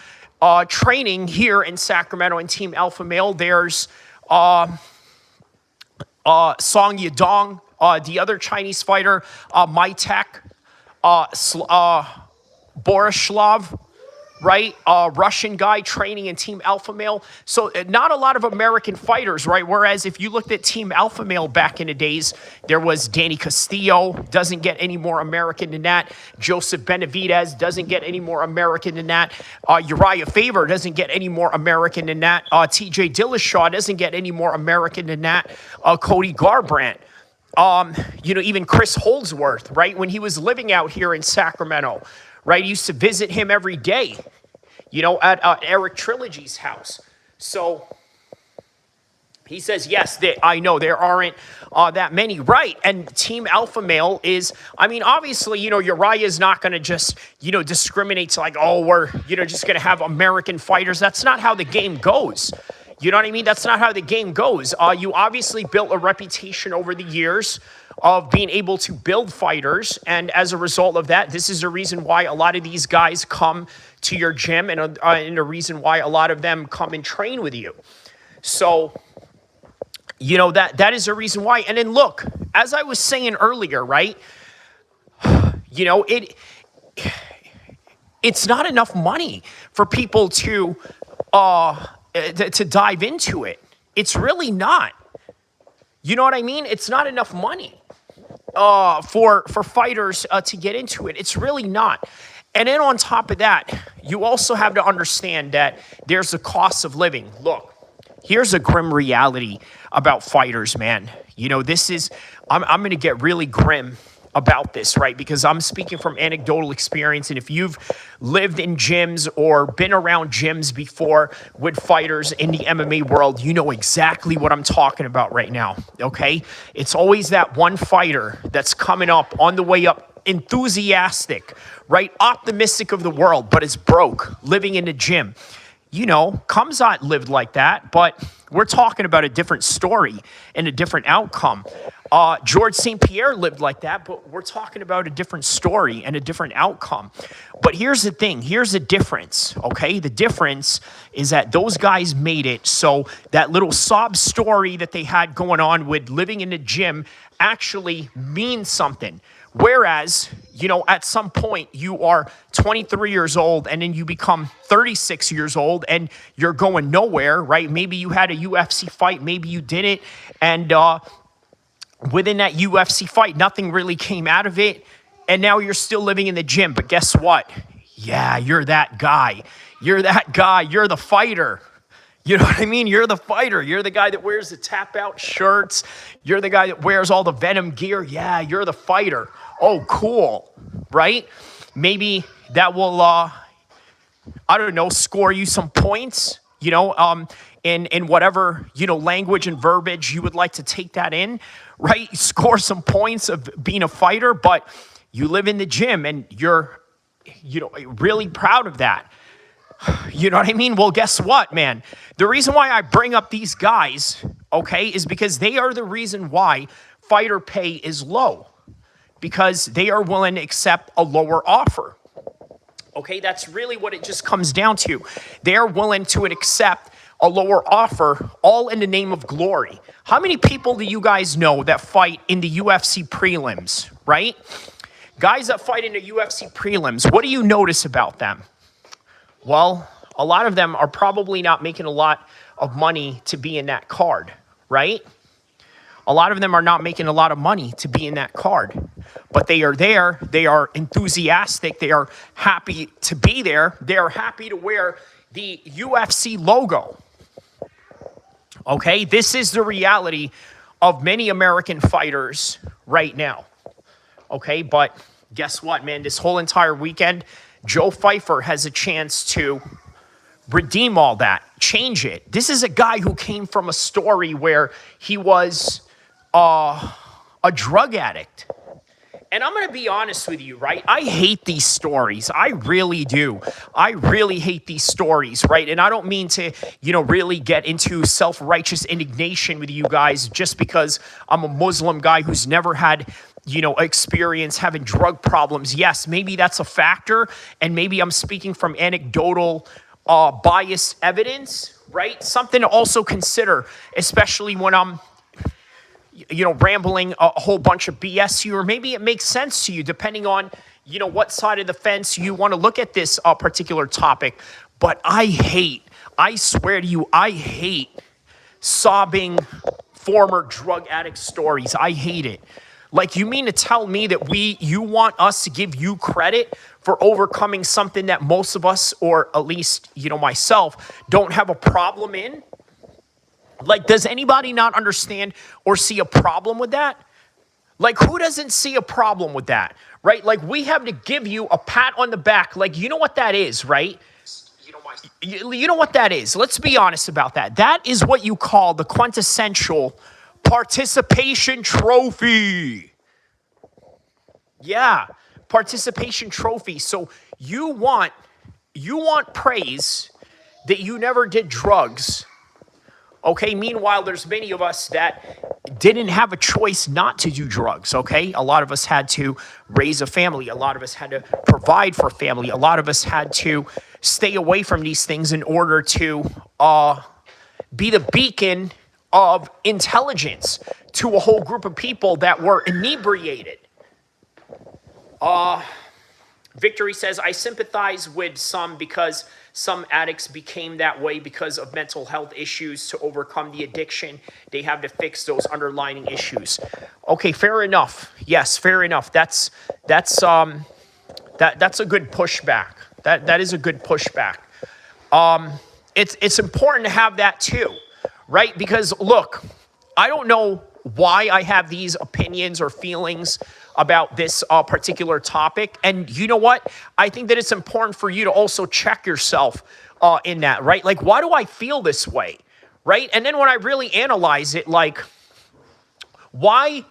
S1: training here in Sacramento in Team Alpha Male. There's Song Yadong, the other Chinese fighter, Maitek, Borislav, right? Russian guy training in Team Alpha Male. So not a lot of American fighters, right? Whereas if you looked at Team Alpha Male back in the days, there was Danny Castillo, doesn't get any more American than that. Joseph Benavidez doesn't get any more American than that. Uriah Faber doesn't get any more American than that. TJ Dillashaw doesn't get any more American than that. Cody Garbrandt. Even Chris Holdsworth, right? When he was living out here in Sacramento, right? Used to visit him every day, at Eric Trilogy's house. So he says, yes, I know there aren't that many, right? And Team Alpha Male is, obviously, Uriah is not going to just, discriminate to we're, just going to have American fighters. That's not how the game goes. You know what I mean? That's not how the game goes. You obviously built a reputation over the years of being able to build fighters. And as a result of that, this is the reason why a lot of these guys come to your gym and the reason why a lot of them come and train with you. So, that is the reason why. And then look, as I was saying earlier, right? It's not enough money for people to dive into it. It's really not. You know what I mean? It's not enough money for fighters to get into it. It's really not. And then on top of that, you also have to understand that there's a cost of living. Look, here's a grim reality about fighters, man. I'm going to get really grim about this, right? Because I'm speaking from anecdotal experience. And if you've lived in gyms or been around gyms before with fighters in the MMA world, you know exactly what I'm talking about right now, okay? It's always that one fighter that's coming up on the way up, enthusiastic, right? Optimistic of the world, but is broke, living in the gym. Khamzat lived like that, but we're talking about a different story and a different outcome. George St. Pierre lived like that, but we're talking about a different story and a different outcome. But here's the thing. Here's the difference, okay? The difference is that those guys made it so that little sob story that they had going on with living in the gym actually means something. Whereas, at some point you are 23 years old and then you become 36 years old and you're going nowhere, right? Maybe you had a UFC fight, maybe you didn't. And within that UFC fight, nothing really came out of it. And now you're still living in the gym. But guess what? Yeah, you're that guy. You're that guy. You're the fighter. You know what I mean? You're the fighter. You're the guy that wears the tap out shirts. You're the guy that wears all the Venom gear. Yeah, you're the fighter. Oh, cool. Right? Maybe that will, I don't know, score you some points, in whatever, language and verbiage you would like to take that in, right? Score some points of being a fighter, but you live in the gym and you're, really proud of that. You know what I mean? Well, guess what, man? The reason why I bring up these guys, okay, is because they are the reason why fighter pay is low, because they are willing to accept a lower offer. Okay, that's really what it just comes down to. They're willing to accept a lower offer, all in the name of glory. How many people do you guys know that fight in the UFC prelims, right? Guys that fight in the UFC prelims, what do you notice about them? Well, a lot of them are probably not making a lot of money to be in that card, right? A lot of them are not making a lot of money to be in that card, but they are there. They are enthusiastic. They are happy to be there. They are happy to wear the UFC logo. Okay, this is the reality of many American fighters right now. Okay, but guess what, man? This whole entire weekend, Joe Pyfer has a chance to redeem all that, change it. This is a guy who came from a story where he was a drug addict. And I'm going to be honest with you, right? I hate these stories. I really do. I really hate these stories, right? And I don't mean to, really get into self-righteous indignation with you guys just because I'm a Muslim guy who's never had, experience having drug problems. Yes, maybe that's a factor. And maybe I'm speaking from anecdotal bias evidence, right? Something to also consider, especially when I'm rambling a whole bunch of BS to you, or maybe it makes sense to you depending on, what side of the fence you want to look at this particular topic. But I swear to you, I hate sobbing former drug addict stories. I hate it. Like, you mean to tell me that you want us to give you credit for overcoming something that most of us, or at least, myself, don't have a problem in? Like, does anybody not understand or see a problem with that? Like, who doesn't see a problem with that, right? Like, we have to give you a pat on the back. Like, you know what that is, right? You know what that is. Let's be honest about that. That is what you call the quintessential participation trophy. Yeah, participation trophy. So you want praise that you never did drugs. Okay, meanwhile, there's many of us that didn't have a choice not to do drugs, okay? A lot of us had to raise a family. A lot of us had to provide for family. A lot of us had to stay away from these things in order to be the beacon of intelligence to a whole group of people that were inebriated. Victory says, I sympathize with some because some addicts became that way because of mental health issues. To overcome the addiction, they have to fix those underlying issues. Okay, fair enough. Yes, fair enough. That's a good pushback. That is a good pushback. It's important to have that too, right? Because look, I don't know why I have these opinions or feelings about this particular topic. And you know what? I think that it's important for you to also check yourself in that, right? Like, why do I feel this way, right? And then when I really analyze it, like, why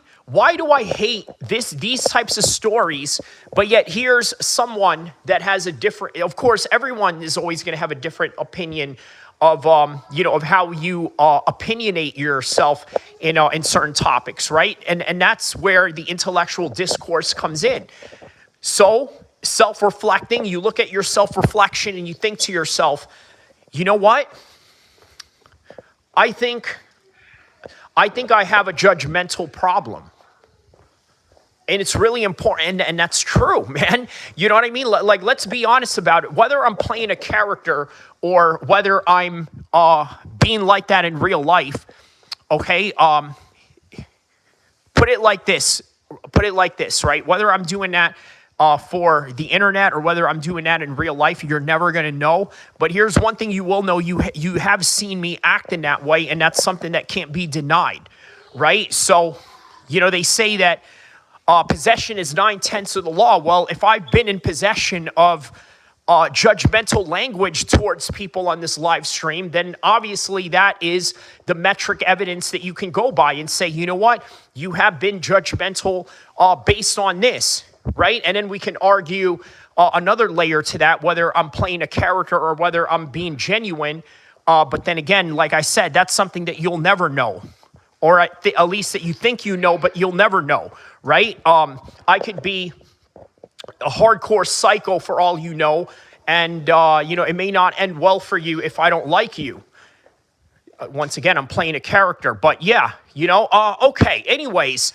S1: do I hate these types of stories, but yet here's someone that has a different, of course, everyone is always going to have a different opinion of how you opinionate yourself in certain topics, right? And that's where the intellectual discourse comes in. So self-reflecting, you look at your self-reflection and you think to yourself, you know what? I think I have a judgmental problem. And it's really important, and that's true, man. You know what I mean? Like, let's be honest about it. Whether I'm playing a character or whether I'm being like that in real life, okay? Put it like this, right? Whether I'm doing that for the internet or whether I'm doing that in real life, you're never going to know. But here's one thing you will know. You have seen me act in that way, and that's something that can't be denied, right? So, they say that possession is 9/10 of the law. Well, if I've been in possession of judgmental language towards people on this live stream, then obviously that is the metric evidence that you can go by and say, you know what, you have been judgmental based on this, right? And then we can argue another layer to that, whether I'm playing a character or whether I'm being genuine. But then again, like I said, that's something that you'll never know, or at least that you think you know, but you'll never know, right? I could be a hardcore psycho for all you know, and it may not end well for you if I don't like you. Once again, I'm playing a character, but yeah, okay. Anyways,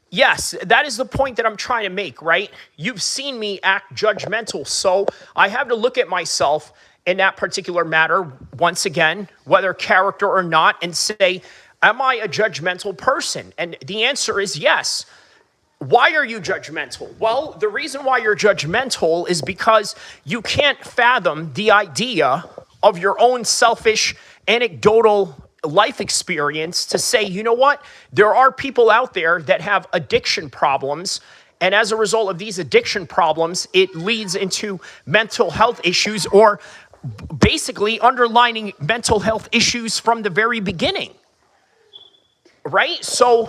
S1: yes, that is the point that I'm trying to make, right? You've seen me act judgmental, so I have to look at myself in that particular matter, once again, whether character or not, and say, am I a judgmental person? And the answer is yes. Why are you judgmental? Well, the reason why you're judgmental is because you can't fathom the idea of your own selfish, anecdotal life experience to say, you know what? There are people out there that have addiction problems, and as a result of these addiction problems, it leads into mental health issues, or basically underlining mental health issues from the very beginning, right? So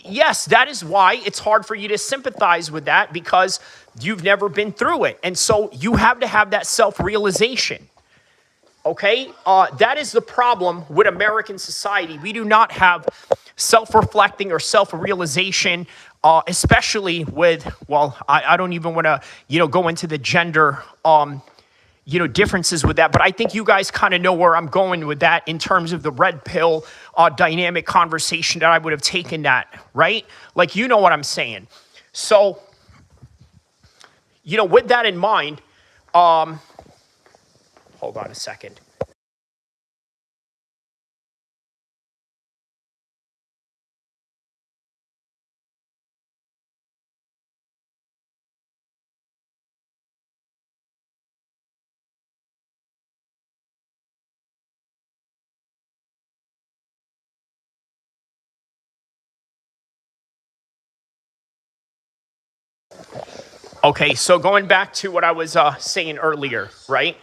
S1: yes, that is why it's hard for you to sympathize with that, because you've never been through it. And so you have to have that self-realization, okay? That is the problem with American society. We do not have self-reflecting or self-realization, especially with, well, I don't even want to, go into the gender differences with that. But I think you guys kind of know where I'm going with that in terms of the red pill dynamic conversation that I would have taken that, right? Like, you know what I'm saying. So, with that in mind, hold on a second. Okay, so going back to what I was saying earlier, right?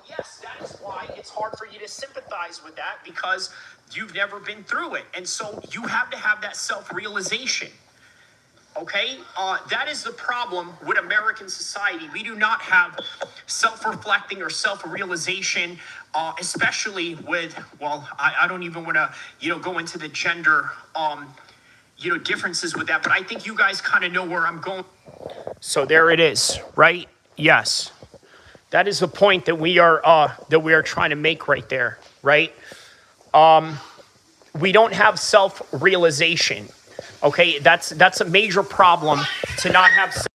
S1: Yes, that is why it's hard for you to sympathize with that, because you've never been through it. And so you have to have that self-realization, okay? That is the problem with American society. We do not have self-reflecting or self-realization, especially with, well, I don't even want to, go into the gender, differences with that, but I think you guys kind of know where I'm going. So there it is, right? Yes. That is the point that we are trying to make right there, right? We don't have self-realization. Okay, that's a major problem to not have.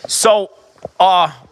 S1: So,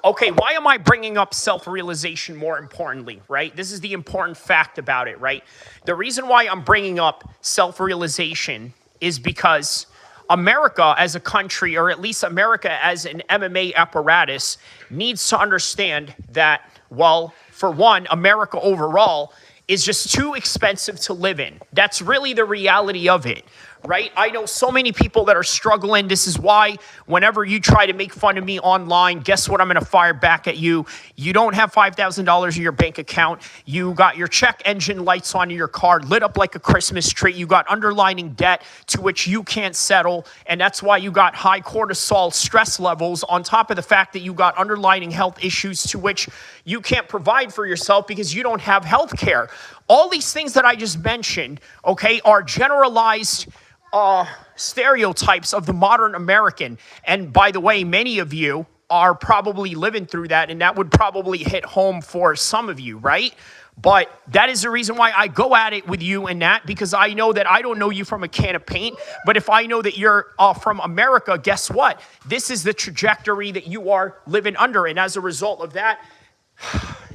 S1: okay, why am I bringing up self-realization more importantly, right? This is the important fact about it, right? The reason why I'm bringing up self-realization is because America as a country, or at least America as an MMA apparatus, needs to understand that, well, for one, America overall is just too expensive to live in. That's really the reality of it, right? I know so many people that are struggling. This is why whenever you try to make fun of me online, guess what? I'm going to fire back at you. You don't have $5,000 in your bank account. You got your check engine lights on your car lit up like a Christmas tree. You got underlying debt to which you can't settle. And that's why you got high cortisol stress levels, on top of the fact that you got underlying health issues to which you can't provide for yourself because you don't have health care. All these things that I just mentioned, okay, are generalized stereotypes of the modern American. And by the way, many of you are probably living through that, and that would probably hit home for some of you, right? But that is the reason why I go at it with you and that, because I know that I don't know you from a can of paint, but if I know that you're from America, guess what? This is the trajectory that you are living under, and as a result of that,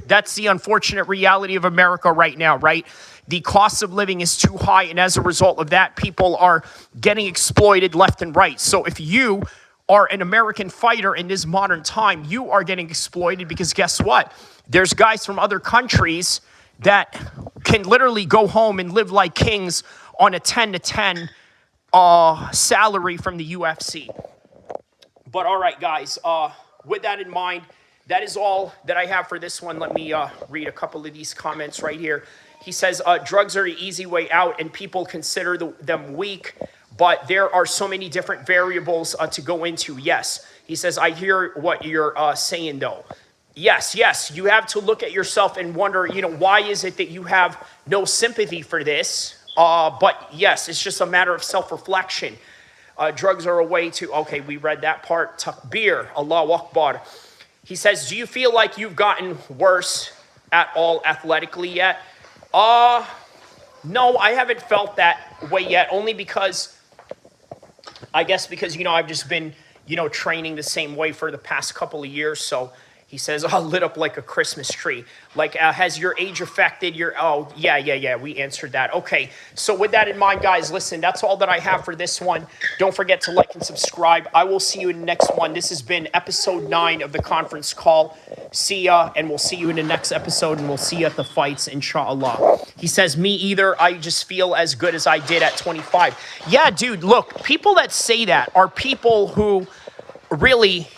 S1: That's the unfortunate reality of America right now, right? The cost of living is too high, and as a result of that, people are getting exploited left and right. So if you are an American fighter in this modern time, you are getting exploited because guess what? There's guys from other countries that can literally go home and live like kings on a 10 to 10 salary from the UFC. But all right, guys, with that in mind, that is all that I have for this one. Let me read a couple of these comments right here. He says, drugs are the easy way out and people consider them weak, but there are so many different variables to go into. Yes. He says, I hear what you're saying, though. Yes, you have to look at yourself and wonder, why is it that you have no sympathy for this? But yes, it's just a matter of self-reflection. Drugs are a way to, okay, we read that part. Takbir, Allahu Akbar. He says, do you feel like you've gotten worse at all athletically yet? No, I haven't felt that way yet, only because, I've just been, training the same way for the past couple of years. So he says, lit up like a Christmas tree. Like, has your age affected your, yeah, we answered that. Okay, so with that in mind, guys, listen, that's all that I have for this one. Don't forget to like and subscribe. I will see you in the next one. This has been episode 9 of the conference call. See ya, and we'll see you in the next episode, and we'll see you at the fights, inshallah. He says, me either. I just feel as good as I did at 25. Yeah, dude, look, people that say that are people who really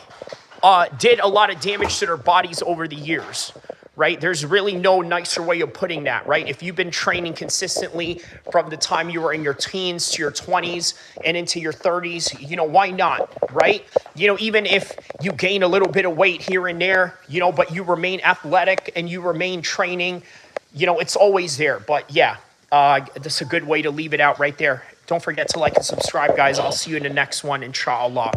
S1: did a lot of damage to their bodies over the years, right? There's really no nicer way of putting that, right? If you've been training consistently from the time you were in your teens to your 20s and into your 30s, why not, right? Even if you gain a little bit of weight here and there, but you remain athletic and you remain training, it's always there. But yeah, that's a good way to leave it out right there. Don't forget to like and subscribe, guys. I'll see you in the next one, inshallah.